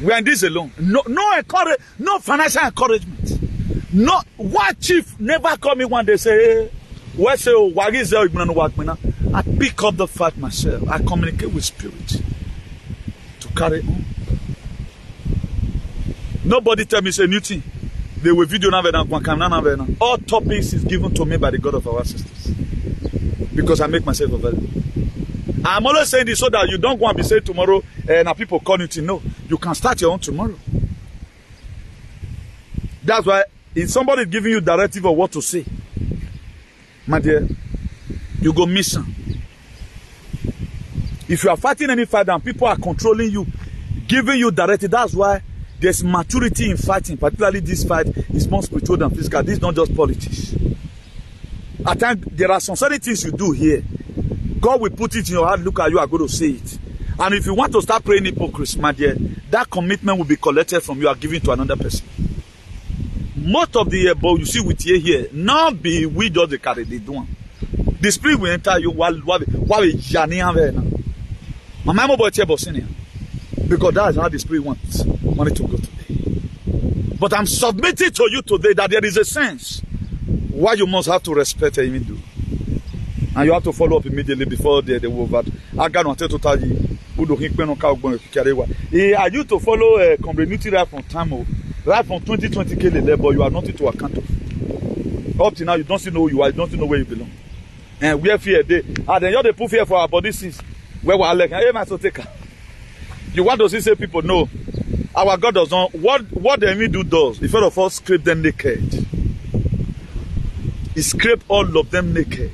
S1: We are in this alone. No financial encouragement. No, one chief never called me one day say, hey, I pick up the fight myself. I communicate with spirit to carry on. Nobody tell me say new thing. They will video now. All topics is given to me by the God of our sisters. Because I make myself available. I'm always saying this so that you don't go and be saying tomorrow and people call you to know. You can start your own tomorrow. That's why if somebody is giving you directive of what to say, my dear, you go mission. If you are fighting any fight and people are controlling you, giving you directive, that's why there's maturity in fighting. Particularly this fight is more spiritual than physical. This is not just politics. At times, there are some certain things you do here. God will put it in your heart, look at you, are going to say it. And if you want to start praying hypocrisy, my dear, that commitment will be collected from you and given to another person. Most of the above you see with here, now be we just the carry they do. The spirit will enter you while My mama boy tell senior. Because that's how the spirit wants money to go today. But I'm submitting to you today that there is a sense why you must have to respect and even do. And you have to follow up immediately before they will vote. I got to tell you. I used to follow community right from time, right from 2020 but you are nothing to account of. Up to now, you don't know who you are, you don't know where you belong. And we are fear day. And then you're the proof here for our body since where we are like, hey, my take. You what does he say? People know our God does not what the enemy does. If all of us scrape them naked, he scrape all of them naked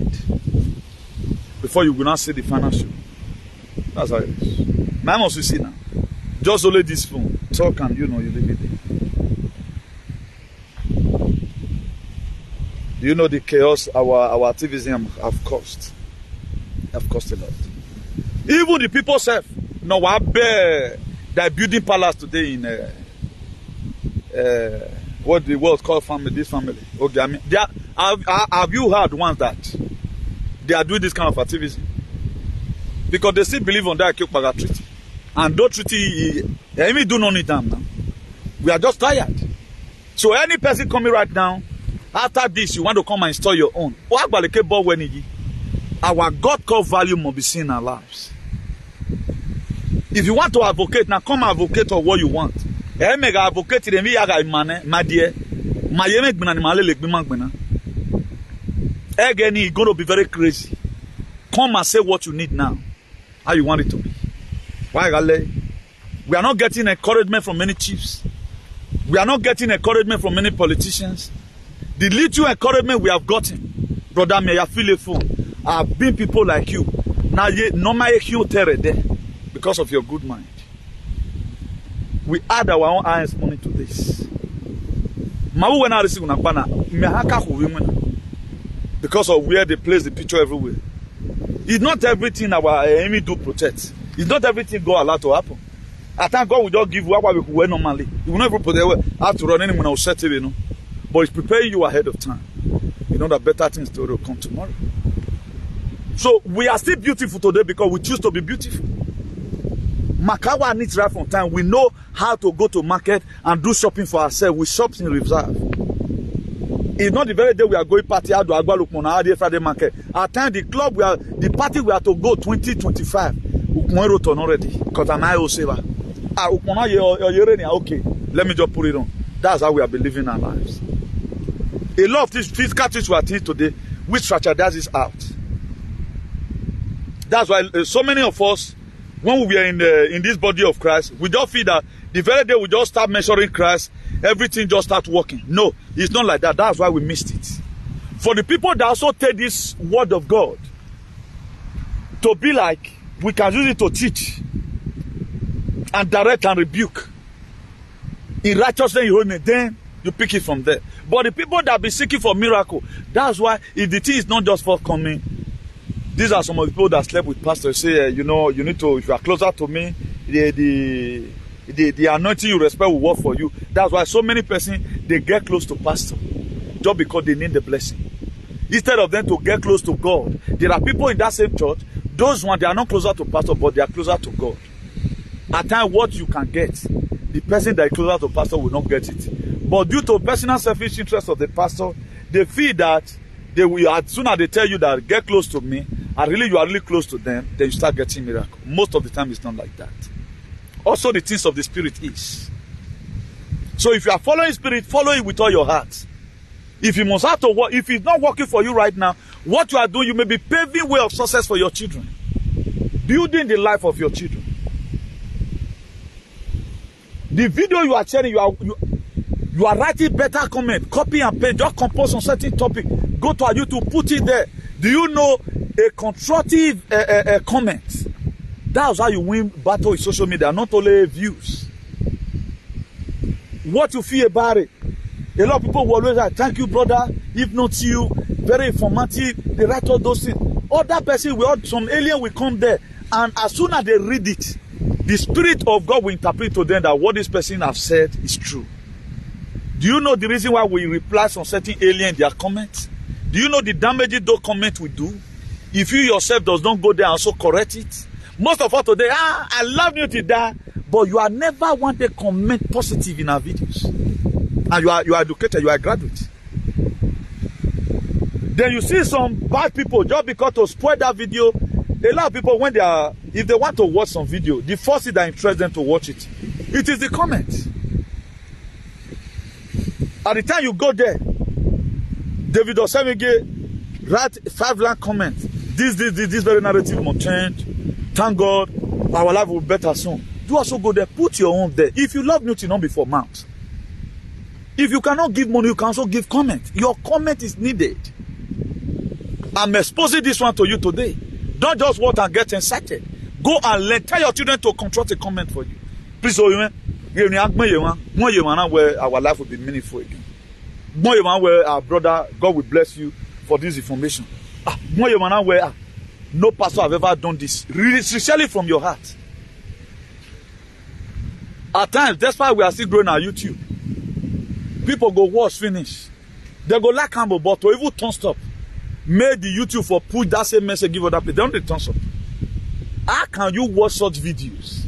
S1: before you will not see the financial. That's how it is. Man must you see now. Just only this phone. Talk and you leave it there. Do you know the chaos our activism have cost? Have cost a lot. Even the people say, no, I bear they're building palace today in what the world called family, this family. Okay, I mean, have you heard once that they are doing this kind of activism? Because they still believe on that Kyopaga treaty. And that treaty, they do not need them now. We are just tired. So any person coming right now, after this, you want to come and install your own. Our God called value must be seen in our lives. If you want to advocate, now come advocate of what you want. Advocate again, it's going to be very crazy. Come and say what you need now. How you want it to be. Why, we are not getting encouragement from many chiefs. We are not getting encouragement from many politicians. The little encouragement we have gotten, brother, may I feel a fool. I've been people like you. Now, no matter there because of your good mind. We add our own eyes money to this. Because of where they place the picture everywhere. It's not everything our enemy do protect. It's not everything God allow to happen. I thank God we don't give what we wear normally. You will never put have to run anyone else set it, But it's preparing you ahead of time. You know that better things will come tomorrow. So we are still beautiful today because we choose to be beautiful. Makawa needs right from time. We know how to go to market and do shopping for ourselves. We shop in reserve. It's not the very day we are going party out to Agbalukmona Friday market. At time the club the party we are to go 2025. Ukmon already because I'm IO saver. Okay, let me just put it on. That's how we are living our lives. A lot of these physical things we are teaching today, we strategize this out. That's why so many of us, when we are in this body of Christ, we just feel that the very day we just start measuring Christ, everything just start working. No, it's not like that. That's why we missed it. For the people that also take this word of God to be like, we can use it to teach and direct and rebuke. In righteousness, then you pick it from there. But the people that be seeking for miracle, that's why if the thing is not just forthcoming, these are some of the people that slept with pastors. Say, you need to, if you are closer to me, the anointing you respect will work for you. That's why so many persons, they get close to pastor just because they need the blessing. Instead of them to get close to God, there are people in that same church, those ones, they are not closer to pastor, but they are closer to God. At times, what you can get, the person that is closer to pastor will not get it. But due to personal selfish interest of the pastor, they feel that they will, as soon as they tell you that get close to me, and you are really close to them, then you start getting miracle. Most of the time, it's not like that. Also, the things of the spirit is. So if you are following spirit, follow it with all your heart. If you must have to work, if it's not working for you right now, what you are doing, you may be paving way of success for your children. Building the life of your children. The video you are sharing, you are writing better comment, copy and paste, just compose on certain topic. Go to our YouTube, put it there. Do you know a constructive comment? That's how you win battle with social media, not only views. What you feel about it? A lot of people will always say, thank you, brother. If not you, very informative. They write all those things. Other person, some alien will come there. And as soon as they read it, the Spirit of God will interpret to them that what this person has said is true. Do you know the reason why we reply on certain alien their comments? Do you know the damage those comments will do? If you yourself does not go there and also correct it, Most of us today, I love you to die, but you are never want to comment positive in our videos. And you are educated, you are a graduate. Then you see some bad people just because to spoil that video. A lot of people, when if they want to watch some video, the first thing that interests them to watch it, it is the comment. At the time you go there, David Osemege write 5-line comment. This very narrative must change. Thank God, our life will be better soon. You also go there, put your own there. If you love Newton, not before mouth. If you cannot give money, you can also give comment. Your comment is needed. I'm exposing this one to you today. Don't just watch and get excited. Go and learn. Tell your children to control the comment for you. Please, where our life will be meaningful again. Where our brother, God will bless you for this information. Where no pastor have ever done this. Really, sincerely from your heart. At times, that's why we are still growing our YouTube. People go watch finish. They go like Campbell, but to even turn stop. Made the YouTube for push that same message, give other people. They don't turn stop. How can you watch such videos?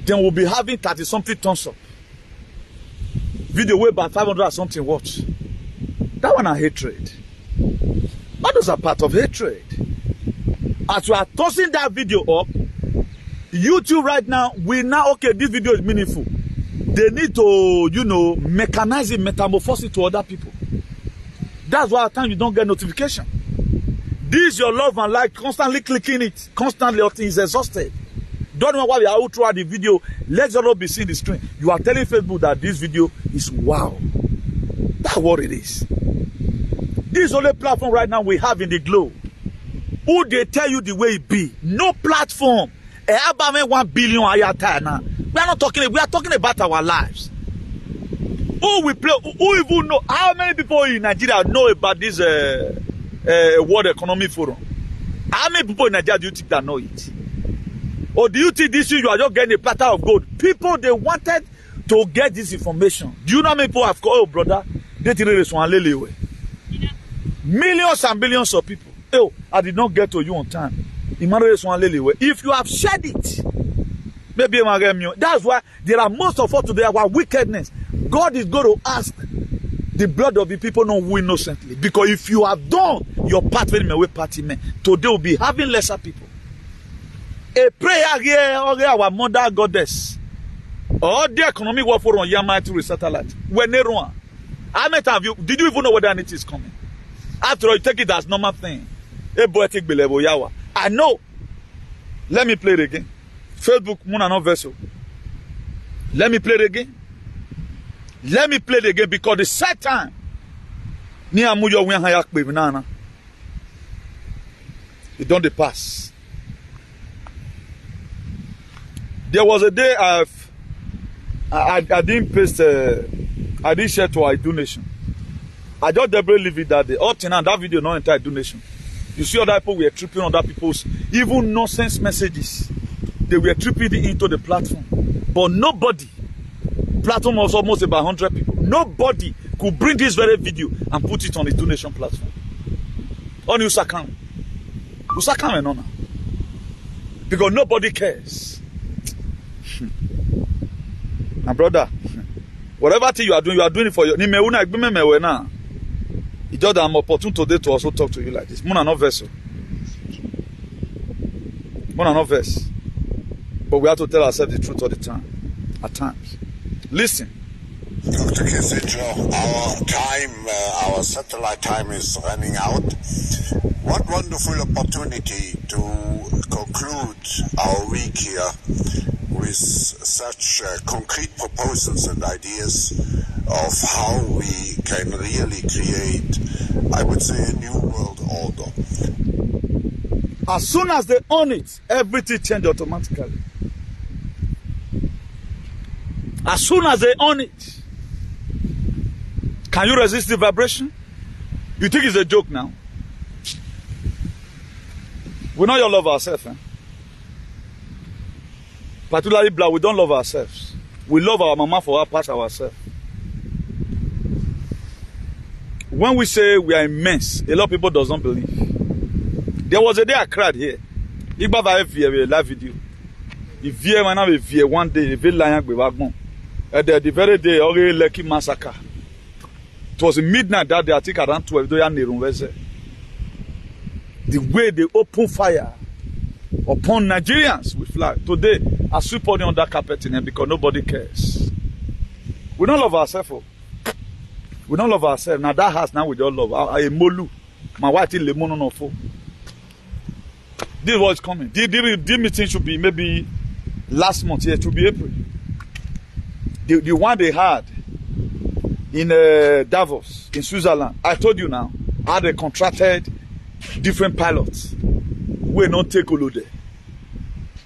S1: Then we'll be having 30-something thumbs up. Video way by 500 or something watch. That one are hatred. But those are part of hatred. As you are tossing that video up, YouTube right now, okay, this video is meaningful. They need to, mechanize it, metamorphose it to other people. That's why at times you don't get notification. This your love and like, constantly clicking it, constantly is exhausted. Don't know why we are out throughout the video. Let's not be seeing the screen. You are telling Facebook that this video is wow. That's what it is. This is the only platform right now we have in the globe. Who they tell you the way it be. No platform. 1 billion we are not talking, we are talking about our lives. Who we play, who even know, how many people in Nigeria know about this World Economic Forum? How many people in Nigeria do you think that know it? Or do you think this year you are just getting a platter of gold? People, they wanted to get this information. Do you know how many people have called, oh brother, millions and billions of people. Oh, I did not get to you on time. If you have shared it, maybe that's why there are most of us today our wickedness. God is going to ask the blood of the people not who innocently. Because if you have done your part, today we'll be having lesser people. A prayer here, our mother goddess. Or the economic warfare on Yamai to satellite. When how many times did you even know whether it is coming? After all, you take it as normal thing. I know. Let me play it again. Facebook, Muna no vessel. Let me play it again. Let me play it again because the set time. It don't pass. There was a day I didn't paste, I didn't share to our donation. I just deliberately leave it that day. Up to now, that video not entire donation. You see other people were tripping on other people's even nonsense messages. They were tripping into the platform. But nobody, platform was almost about 100 people. Nobody could bring this very video and put it on the donation platform. On Usakam. Usakam and honor. Because nobody cares. My brother, whatever thing you are doing it for your. It's just that I'm opportune today to also talk to you like this. Muna no verse. Muna no verse. But we have to tell ourselves the truth all the time. At times. Listen.
S2: Dr. Kissinger, our satellite time is running out. What wonderful opportunity to conclude our week here with such concrete proposals and ideas of how we can really create, I would say, a new world order.
S1: As soon as they own it, everything changes automatically. As soon as they own it, can you resist the vibration? You think it's a joke now? We know you love ourselves, eh? Particularly black, we don't love ourselves. We love our mama for our past ourselves. When we say we are immense, a lot of people does not believe. There was a day I cried here. Igba va vie la video. If vie man have vie one day, if lion be wagon. At the very day, already Lekki massacre. It was midnight that day, I think around 12. The way they open fire upon Nigerians with flag. Today, I sweep on under carpet in here because nobody cares. We don't love ourselves. We don't love ourselves. Now that house now we don't love. I molu. My wife is lemon no fo. This is what's coming. The meeting should be maybe last month. Yeah, it should be April. The one they had in Davos, in Switzerland. I told you now, how they contracted different pilots. We not take a load there.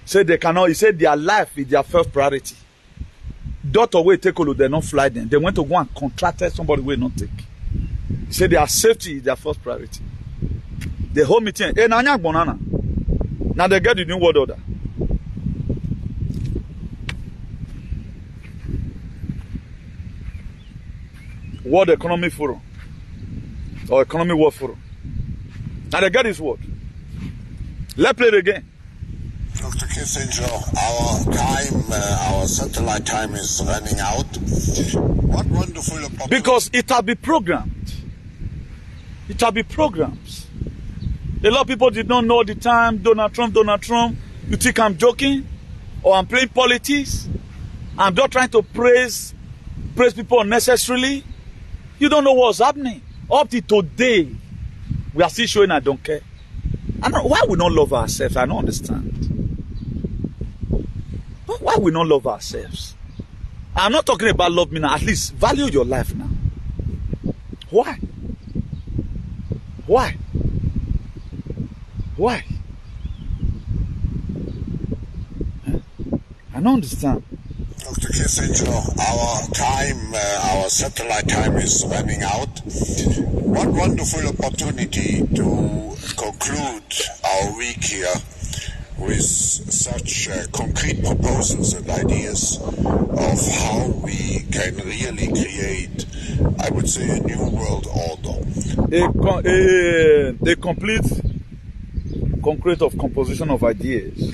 S1: Say they cannot, he said their life is their first priority. Daughter will take a load, they not fly them. They went to go and contracted somebody will not take. He said their safety is their first priority. The whole meeting, now they get the new world order. World Economic Forum or Economic World Forum. Now they get this word. Let's play it again.
S2: Dr. Kissinger, our satellite time is running out. What wonderful opportunity.
S1: Because it will be programmed. It will be programs. A lot of people did not know the time. Donald Trump. You think I'm joking? Or I'm playing politics? I'm not trying to praise people unnecessarily. You don't know what's happening. Up to today, we are still showing I don't care. Why we not love ourselves? I don't understand. Why we not love ourselves? I'm not talking about love me now. At least value your life now. Why? Why? Why? I don't understand.
S2: Dr. Kissinger, our satellite time is running out. What wonderful opportunity to conclude our week here with such concrete proposals and ideas of how we can really create, I would say, a new world order.
S1: A complete concrete of composition of ideas.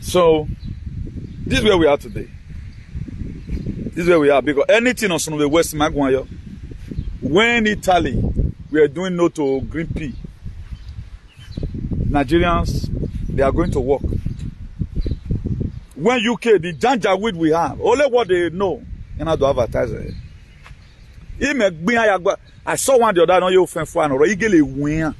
S1: So, this is where we are today. This is where we are because anything on the West Maguire, when Italy, we are doing no to green pea. Nigerians, they are going to work. When UK, the janjaweed we have, only what they know, you know, to advertise it. I saw one the other, no, you friend for an or eagerly win.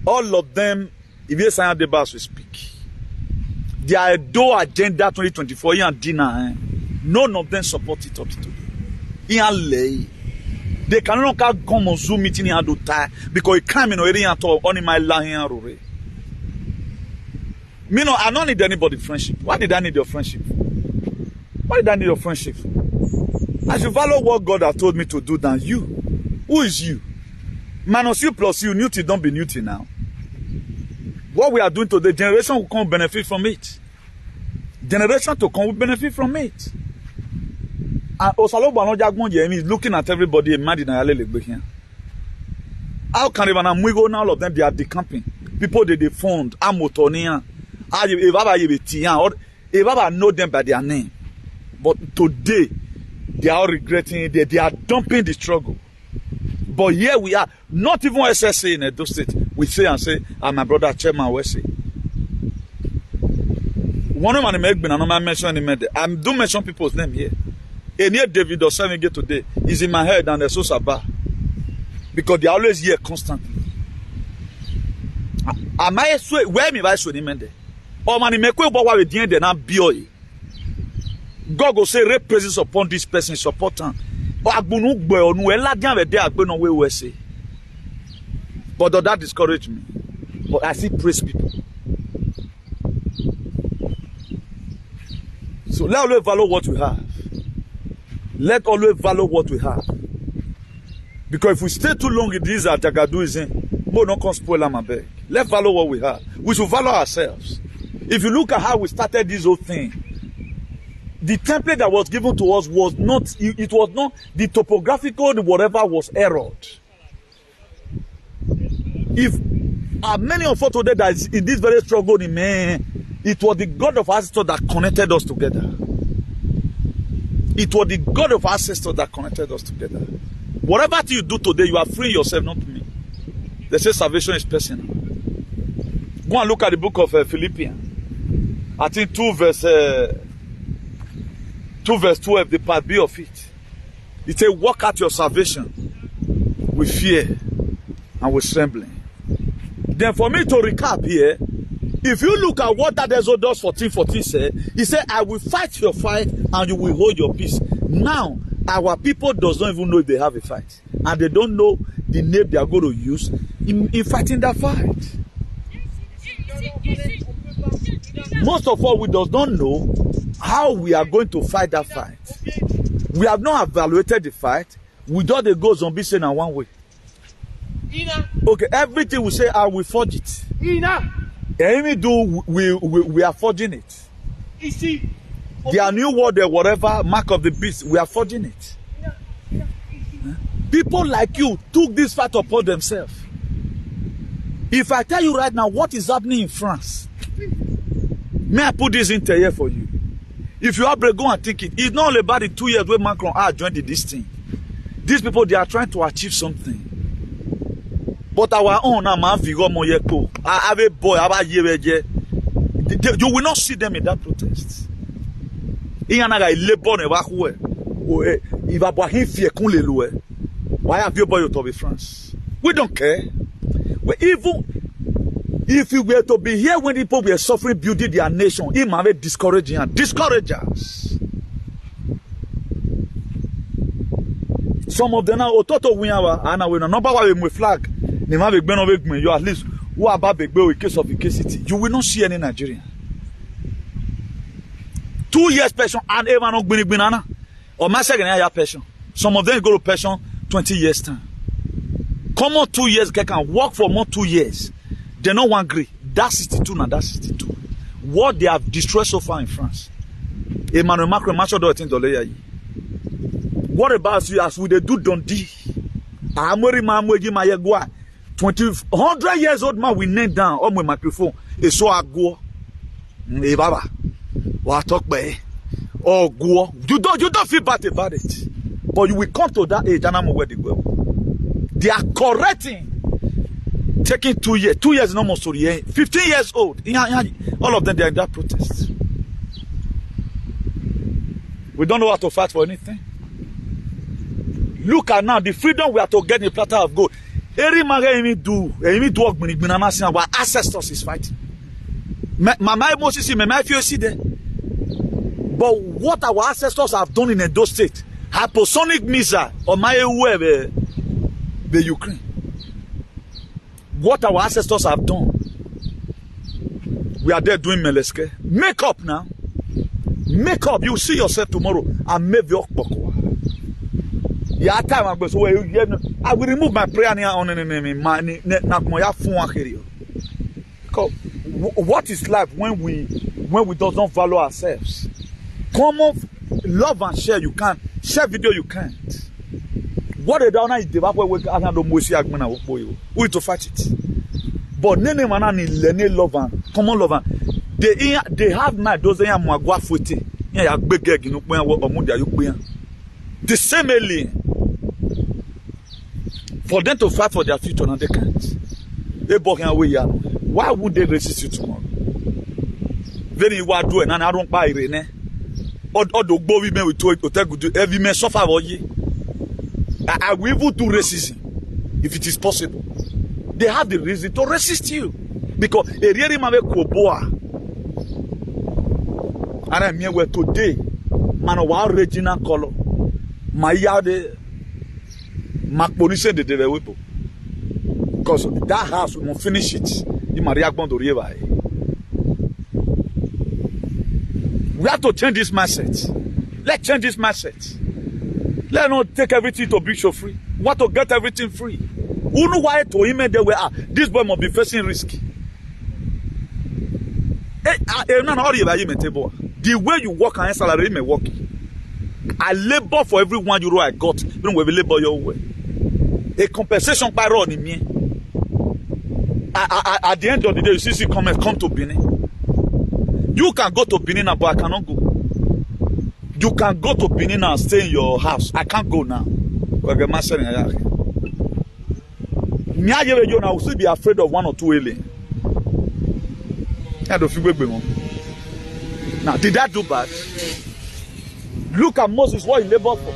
S1: All of them, if you sign the bus, we speak. Their do agenda 2024 and dinner, none of them support it up to today. They cannot come on Zoom meeting and do that because it can't be already at all on my line. Me no, I don't need anybody friendship. Why did I need your friendship? Why did I need your friendship? I should follow what God has told me to do than you. Who is you? Minus you plus you, Newton don't be Newton now. What we are doing today, generation will come benefit from it. Generation to come will benefit from it. And Osalo Bano Jagmon is looking at everybody and mad in a here. How can even Amwigo now all of them they are decamping? People they fund Amotonia. If know them by their name. But today they are regretting they are dumping the struggle. But here we are, not even SSA in Edo State. We say and say, and my brother Chairman will say. One of my name, I mention him. I do mention people's name here. And here David or Seven get today is in my head and they're so sabah. Because they are always here constantly. Am I where me by so nimende? Or man make we bowa with the end na boy. God go say rape presence upon this person support him. But that discouraged me. But I still praise people. So let always value what we have. Let always value what we have. Because if we stay too long in this Jagaduism, we not can spoil my bag. Let's value what we have. We should value ourselves. If you look at how we started this whole thing, the template that was given to us was not, it was not, the topographical, whatever was errored. If many of us today that is in this very struggle, man, it was the God of ancestors that connected us together. It was the God of ancestors that connected us together. Whatever you do today, you are freeing yourself, not me. They say salvation is personal. Go and look at the book of Philippians. I think 2 verse 12, the part B of it. It says, work out your salvation with fear and with trembling. Then for me to recap here, if you look at what that Exodus 14:14 said, he said, I will fight your fight and you will hold your peace. Now, our people does not even know if they have a fight. And they don't know the name they are going to use in fighting that fight. Most of all, we does not know how we are going to fight that fight. We have not evaluated the fight. We thought they go zombie saying in one way. Okay, everything we say, I will forge it. Anything do we are forging it. Their new word, whatever mark of the beast, we are forging it. People like you took this fight upon themselves. If I tell you right now what is happening in France, may I put this into here for you? If you have go and think it, it's not only about the 2 years where Macron joined this thing. These people, they are trying to achieve something. But our own, I have a boy, you will not see them in that protest. Why have you boy to be France? We don't care. Even if you were to be here when people were suffering, building their nation, it might be discouraging and discourage us. Some of them now, Ototo Winyawa, and we number one with flag. You at least who are about big in case of city. You will not see any Nigerian. 2 years pension and ever not been banana. Or my second year pension. Some of them go to pension 20 years time. Come on 2 years, can work for more 2 years. They no one agree. That's 62 now, that's 62. What they have destroyed so far in France. Emmanuel Macron, what about you as we do Dundee? 100 years old man we name down on my microphone. It's so I go. Baba. What talk by? Oh go. You don't feel bad about it. But you will come to that age and I'm where they go. They are correcting. Taking 2 years. 2 years is no more story. 15 years old. All of them they are in that protest. We don't know how to fight for anything. Look at now the freedom we are to get in a platter of gold. Every man do work when our ancestors is fighting. My Moses see my fear see there. But what our ancestors have done in Edo State, hypersonic missile or my the Ukraine. What our ancestors have done. We are there doing Meleske. Make up now. Make up. You see yourself tomorrow and make the Okpokwa. Yeah, time I will remove my prayer on because what is life when we don't value ourselves? Come on, love and share you can. Share video you can't. What the down is the we to fight it. But nene manani lene love and common love and they have my those mwagwa footy. Yeah, big you the same alien. For them to fight for their future, now they can't. Why would they resist you tomorrow? Then you are doing, and I don't buy it. Or the boy women will do it, every man suffer for you. I will even do racism if it is possible. They have the reason to resist you because a really man koboa. And I'm here today, man, our original color. My yard, Macponise de Devewipo. Because that house, we won't finish it. In Maria Bondo River. We have to change this mindset. Let's change this mindset. Let's not take everything to be so free. We want to get everything free. Who know why to him they were this boy must be facing risk. The way you work and salary may work. I labor for every €1 I got. Even when we labor your way. A compensation by run in me. At the end of the day, you see comments, come to Benin. You can go to Benin now, but I cannot go. You can go to Benin and stay in your house. I can't go now. Me, I will still be afraid of 1 or 2 aliens. Now, did that do bad? Look at Moses, what he labored for.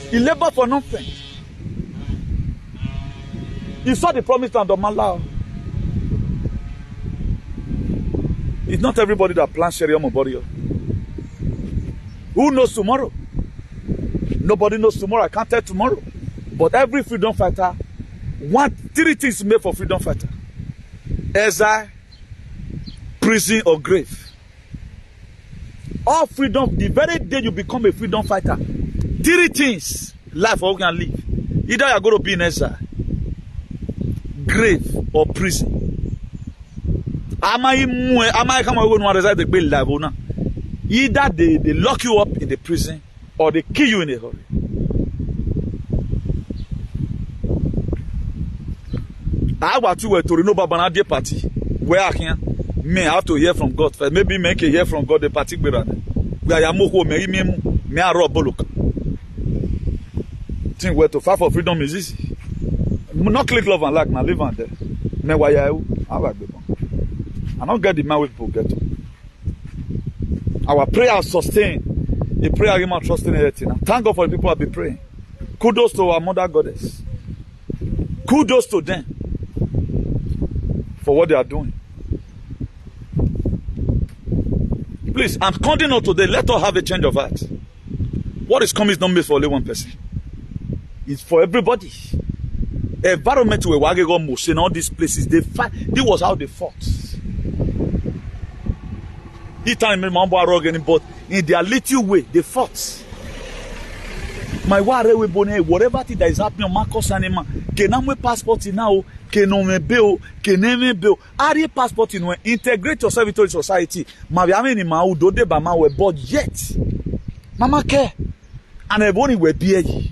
S1: He labored for nothing. He saw the promised land of Malau. It's not everybody that plans Sheriam Oborio. Who knows tomorrow? Nobody knows tomorrow. I can't tell tomorrow. But every freedom fighter, 3 things made for freedom fighter: exile, prison, or grave. All freedom, the very day you become a freedom fighter, 3 things life or you can live. Either you're going to be in exile, grave, or prison. Either they lock you up in the prison or they kill you in a hurry. I want to know about the party where I can. May have to hear from God first. Maybe make a hear from God the particular. Where I am me a rob look. Think where to fight for freedom is easy. Not click love and like now live on there. Me why I don't get the man with people get. Our prayer sustain. A prayer human trusting everything. Thank God for the people who have been praying. Kudos to our mother goddess. Kudos to them for what they are doing. Please, I'm counting on today. Let us have a change of heart. What is coming is not made for only one person. It's for everybody. Environment where Wagego Moshe and all these places, they fight. This was how they fought. Each time but in their little way, they fought. My whatever thing that is happening on Marcos Anima, can passport now. Ari passport in integrate yourself into the society. But yet, Mama care. And everybody will be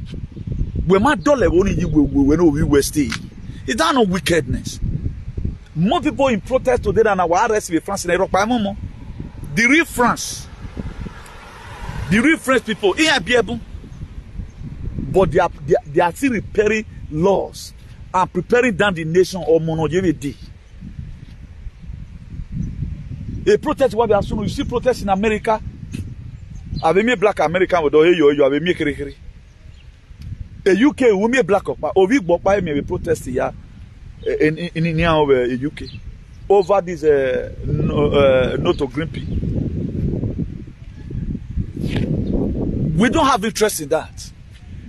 S1: we might dollar only you will stay. It's not no wickedness. More people in protest today than our arrest with France and Europe. The real France people, but they are still repairing laws and preparing down the nation or monogamy. A protest what we are soon. You see protests in America. I've been black American with you have been making a UK we me black up. Ovi Bokpa me protest here in UK over this not to green pea. We don't have interest in that.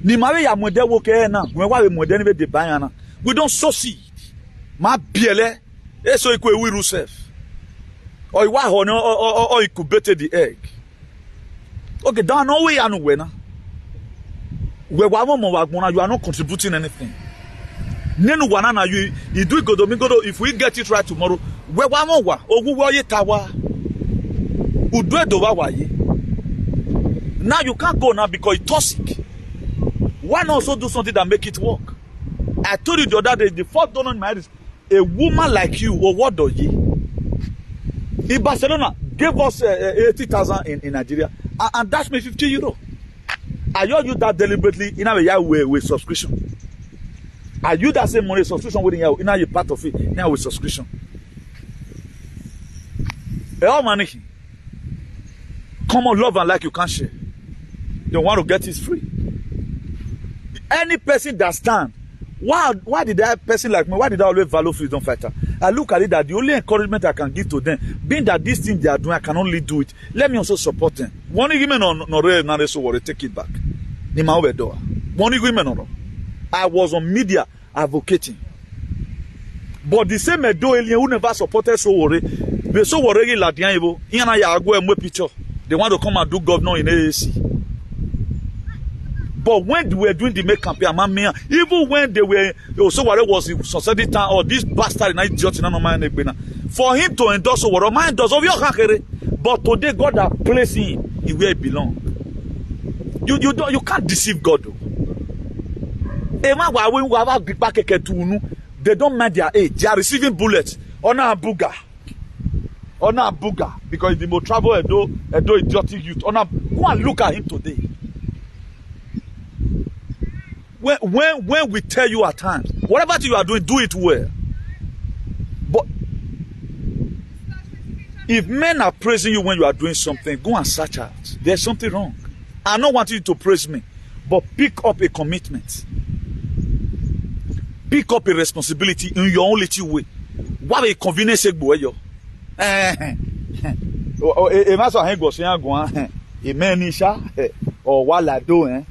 S1: Ni mare ya model wo ke na when wa model ni be de ban na. We don't succeed. Ma biele e so iku ewiru self. Or why or incubated the egg. Okay, down no way anu we na. We wa mo you are not contributing anything. Nenu wana na you do it godo if we get it right tomorrow. We wa mo wa ogu wo ye tawa. Udwe do wa ye. Now you can't go now because it's toxic. Why not also do something that make it work? I told you the other day, the fourth donor in my head is a woman like you, or what do you? In Barcelona, gave us 80,000 in Nigeria, and that's me 50 euro. I you that deliberately in a way with subscription. I you that same money subscription with you in a part of it now with subscription. All money. Common love and like you can't share. The one who gets is free. Any person that stand, why did that person like me, why did I always value freedom fighter? I look at it that the only encouragement I can give to them, being that this thing they are doing, I can only do it. Let me also support them. One women on so worry, take it back. One women on. I was on media advocating. But the same do alien who never supported so worry, they so worry like the evil. Picture. They want to come and do governor in AAC. But when they were doing the make campaign, even when they were also what it was society town or this bastard in Nigeria, for him to endorse what man does of your country, but today God has placed him where he belongs. You can't deceive God. They don't mind their age. They are receiving bullets. Ona Abuga. Because the most travel Edo idiotic youth. Go and look at him today. When we tell you at times, whatever you are doing, do it well. But if men are praising you when you are doing something, go and search out. There's something wrong. I don't want you to praise me, but pick up a commitment. Pick up a responsibility in your own little way. What a convenience boy yo. Or what I do, eh?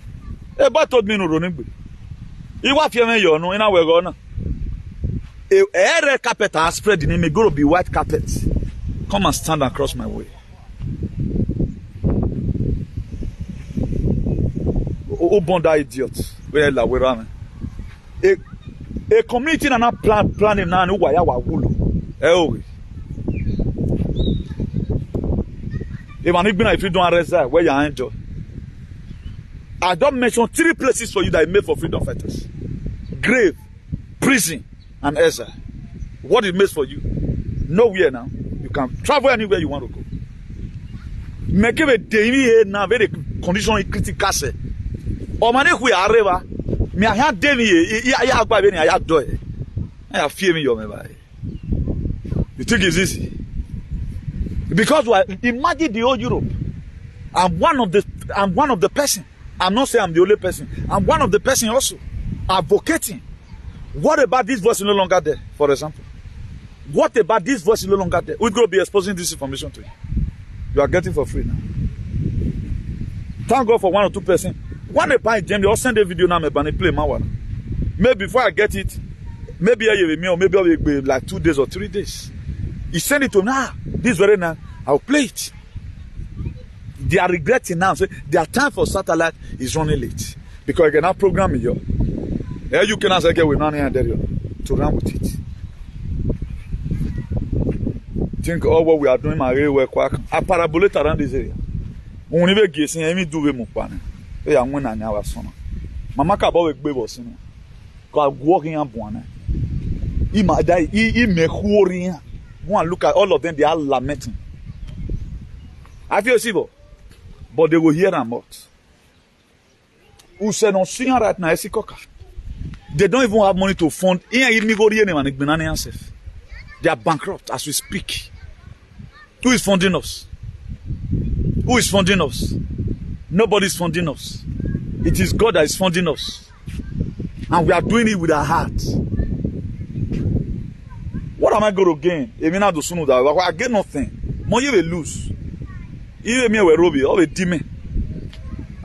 S1: But told me no running. You want your man, you know, in our gonna. A red carpet I spread in it may go to be white carpet. Come and stand across my way. Oh, bonda idiot. Where la we run. A community na planning na no waya wa wulu. Oh. If an if you don't arrest that, where you enjoy. I don't mention 3 places for you that I made for freedom fighters. Grave, prison, and exile. What it makes for you? Nowhere now. You can travel anywhere you want to go. Make a day now very condition critical. Or man who are me I had demi I do it. I have fear me your me. You think it's easy? Because imagine the whole Europe. I'm one of the person. I'm not saying I'm the only person. I'm one of the person also advocating. What about this voice no longer there, for example? What about this voice no longer there? We're going to be exposing this information to you. You are getting for free now. Thank God for 1 or 2 person. One day by Jim, they send a video now, and play my one. Maybe before I get it, maybe I will me, or maybe I'll be like 2 days or 3 days. He send it to me. This very now, I'll play it. They are regretting now. Say their time for satellite is running late because I can now program you. You can also get with none and there to run with it. Think all what we are doing, my railway quack. I parabolate around this area. We never guessing any do we move on. They are one and our son. Mama Kabo baby was in. Cause walking up one. He might die. He may worry. Go and look at all of them. They are lamenting. I feel civil. But they will hear them out. Who said on seeing right now, they don't even have money to fund. They are bankrupt as we speak. Who is funding us? Who is funding us? Nobody is funding us. It is God that is funding us. And we are doing it with our hearts. What am I going to gain? I get nothing. Money will lose. Even me we Robbie, always demon.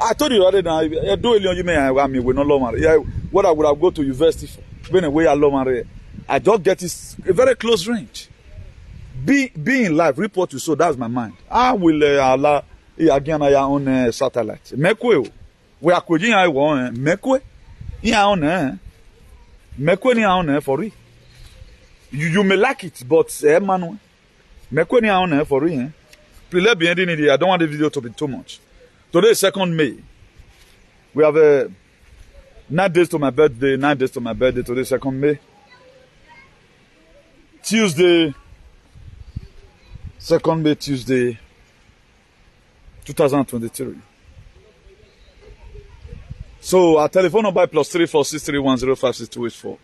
S1: I told you already now. I do you may have me with no longer. Yeah, what I would have go to university for. When away alone, I don't get this a very close range. Be in life, report to so that's my mind. I will allow again I on satellite. Mekwe, we are going I want Mekwe. Yeah on Mekwe ni on for real. You may like it, but Emmanuel Mekwe ni on for real. Please let me end it. I don't want the video to be too much. Today is 2nd May. We have 9 days to my birthday. 9 days to my birthday. Today is 2nd May. Tuesday. 2nd May, Tuesday. 2023. So our telephone number is +34631056284.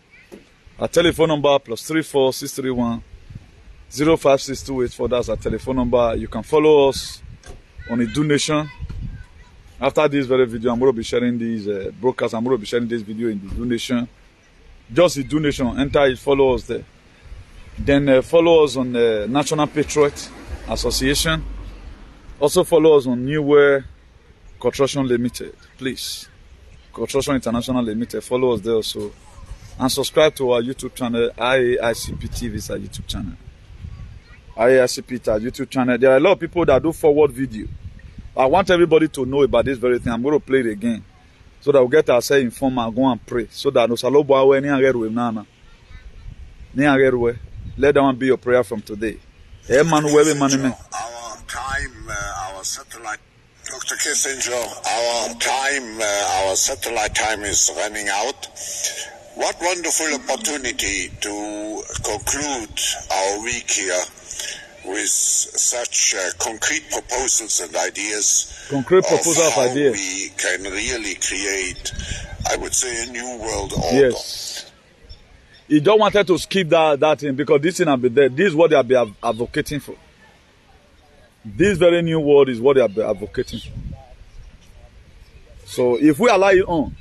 S1: Our telephone number +34631056284. That's our telephone number. You can follow us on a donation. After this very video, I'm going to be sharing these broadcasts. I'm going to be sharing this video in the donation. Just the donation. Enter it, follow us there. Then follow us on the National Patriot Association. Also follow us on Newware Construction Limited. Please. Construction International Limited. Follow us there also. And subscribe to our YouTube channel. IAICP TV is our YouTube channel. IAICP our YouTube channel. There are a lot of people that do forward video. I want everybody to know about this very thing. I'm going to play it again. So that we'll get ourselves informed and go and pray. So that let that one be your prayer from today.
S2: Our time, our satellite. Dr. Kissinger, our satellite time is running out. What wonderful opportunity to conclude our week here with such concrete proposals and ideas
S1: Concrete proposal of
S2: how
S1: ideas.
S2: we can really create, I would say, a new world order.
S1: Yes. You don't want to skip that thing because this thing will be there. This is what they are advocating for. This very new world is what they are advocating for. So if we allow it on,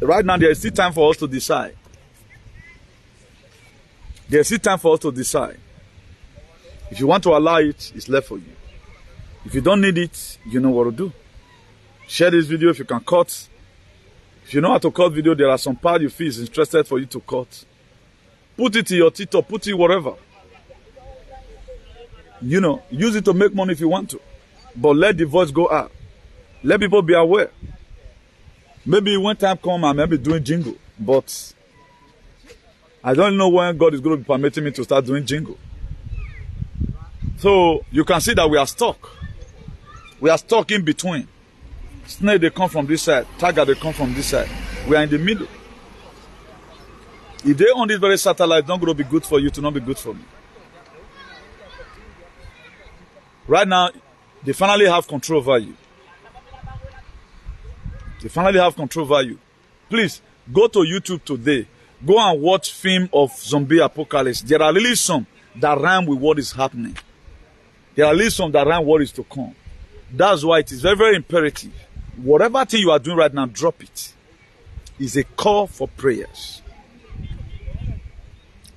S1: right now there is still time for us to decide. There is still time for us to decide. If you want to allow it, it's left for you. If you don't need it, you know what to do. Share this video if you can cut. If you know how to cut video, there are some part you feel is interested for you to cut. Put it in your TikTok, put it wherever. You know, use it to make money if you want to. But let the voice go out. Let people be aware. Maybe when time comes, I may be doing jingle. But I don't know when God is going to be permitting me to start doing jingle. So you can see that we are stuck. We are stuck in between. Snake, they come from this side. Tiger, they come from this side. We are in the middle. If they own this very satellite, it's not going to be good for you to not be good for me. Right now, they finally have control over you. They finally have control over you. Please, go to YouTube today. Go and watch film of zombie apocalypse. There are really some that rhyme with what is happening. There are really some that rhyme what is to come. That's why it is very, very imperative. Whatever thing you are doing right now, drop it. It's a call for prayers.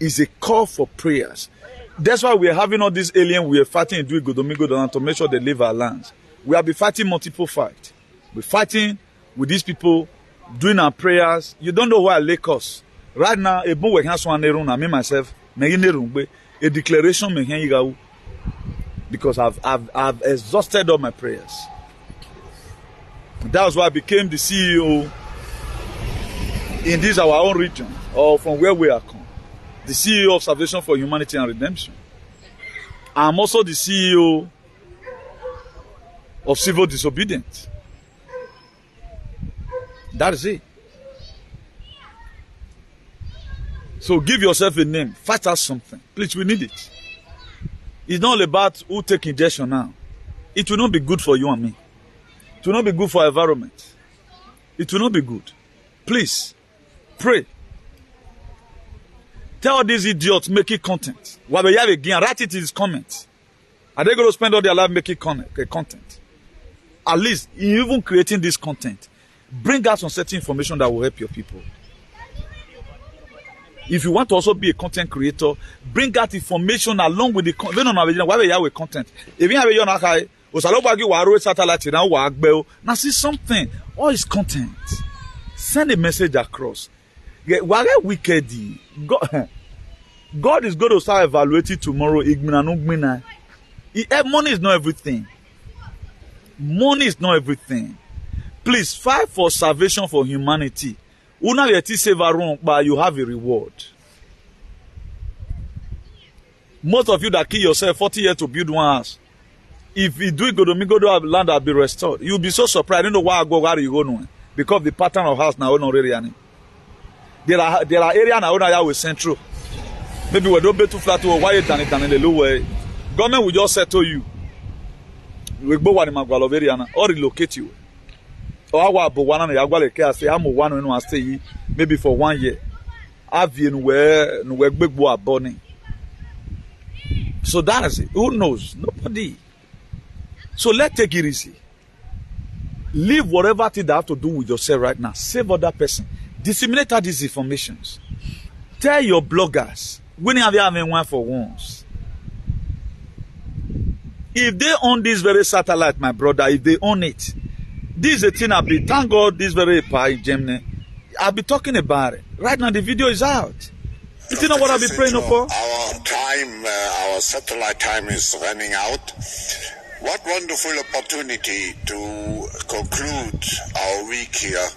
S1: It's a call for prayers. That's why we are having all these aliens we are fighting in Godomigo to make sure they leave our lands. We have been fighting multiple fights. We're fighting with these people, doing our prayers. You don't know why Lagos. Right now, me myself, a declaration because I've exhausted all my prayers. That's why I became the CEO in this our own region, or from where we are come. The CEO of Salvation for Humanity and Redemption. I'm also the CEO of Civil Disobedience. That is it. So give yourself a name. Fight out something. Please, we need it. It's not about who take injection now. It will not be good for you and me. It will not be good for our environment. It will not be good. Please, pray. Tell these idiots making content. While they have again, write it in his comments. Are they going to spend all their life making content? At least, even creating this content, bring out some certain information that will help your people. If you want to also be a content creator, bring out information along with the content. Why we have content? If you have a satellite, now see something. All is content. Send a message across. God is going to start evaluating tomorrow. Money is not everything. Money is not everything. Please fight for salvation for humanity. But you have a reward. Most of you that kill yourself 40 years to build one house, if you do it, go to land that will be restored. You'll be so surprised. I don't know why I go where you go now. Because the pattern of house now not really. There are areas now with central. Maybe we don't be too flat or why you done it in the low way. Government will just settle you. We go one in Magwalo area or relocate you. Or I will one and I say I'm one when I stay maybe for 1 year. I've been where big boy burning. So that is it. Who knows? Nobody. So let's take it easy. Leave whatever thing that have to do with yourself right now. Save other person. Disseminate all these informations. Tell your bloggers. When have you having one for once? If they own this very satellite, my brother, if they own it, this is a thing I'll be, thank God, this very pie, Gemini. I'll be talking about it. Right now, the video is out. You know what I'll be praying for?
S2: Our satellite time is running out. What wonderful opportunity to conclude our week here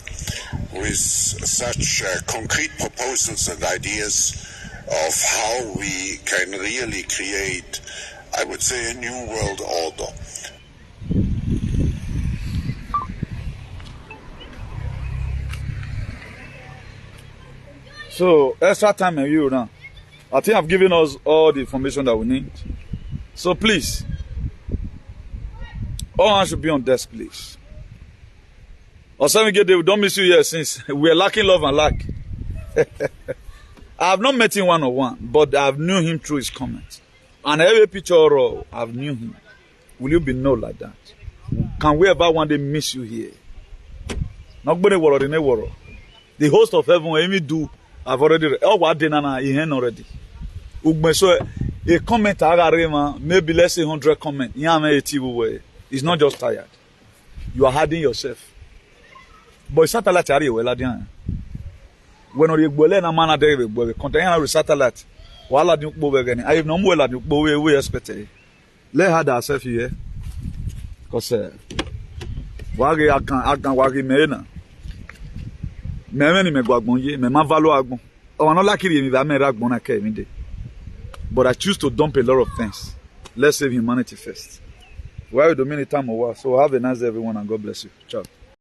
S2: with such concrete proposals and ideas of how we can really create, I would say, a new world order.
S1: So extra time and you now. I think I've given us all the information that we need. So please, all hands should be on desk, please. Or something get there, we don't miss you here since we are lacking love and lack. I have not met him one-on-one, but I've knew him through his comments. And every picture I've knew him. Will you be known like that? Can we ever one day miss you here? Not going to worry, in a world. The host of heaven, Amy do, I've already read. Oh, what did I hear already? So a comment, maybe let's say 100 comments. It's not just tired. You are hiding yourself. But it's satellite area well adian. When you go na man dey we contain with satellite. Wala di ukbo we gani. I no mo la di ukbo we expect. Let her herself here. Cause wage akan wage me na. Me ni me go agbon ye, me ma valo agbon. O no lakiri mi ba me ra agbon na ke mi dey. But I choose to dump a lot of things. Let's save humanity first. Why do many time over? So have a nice day everyone and God bless you. Ciao.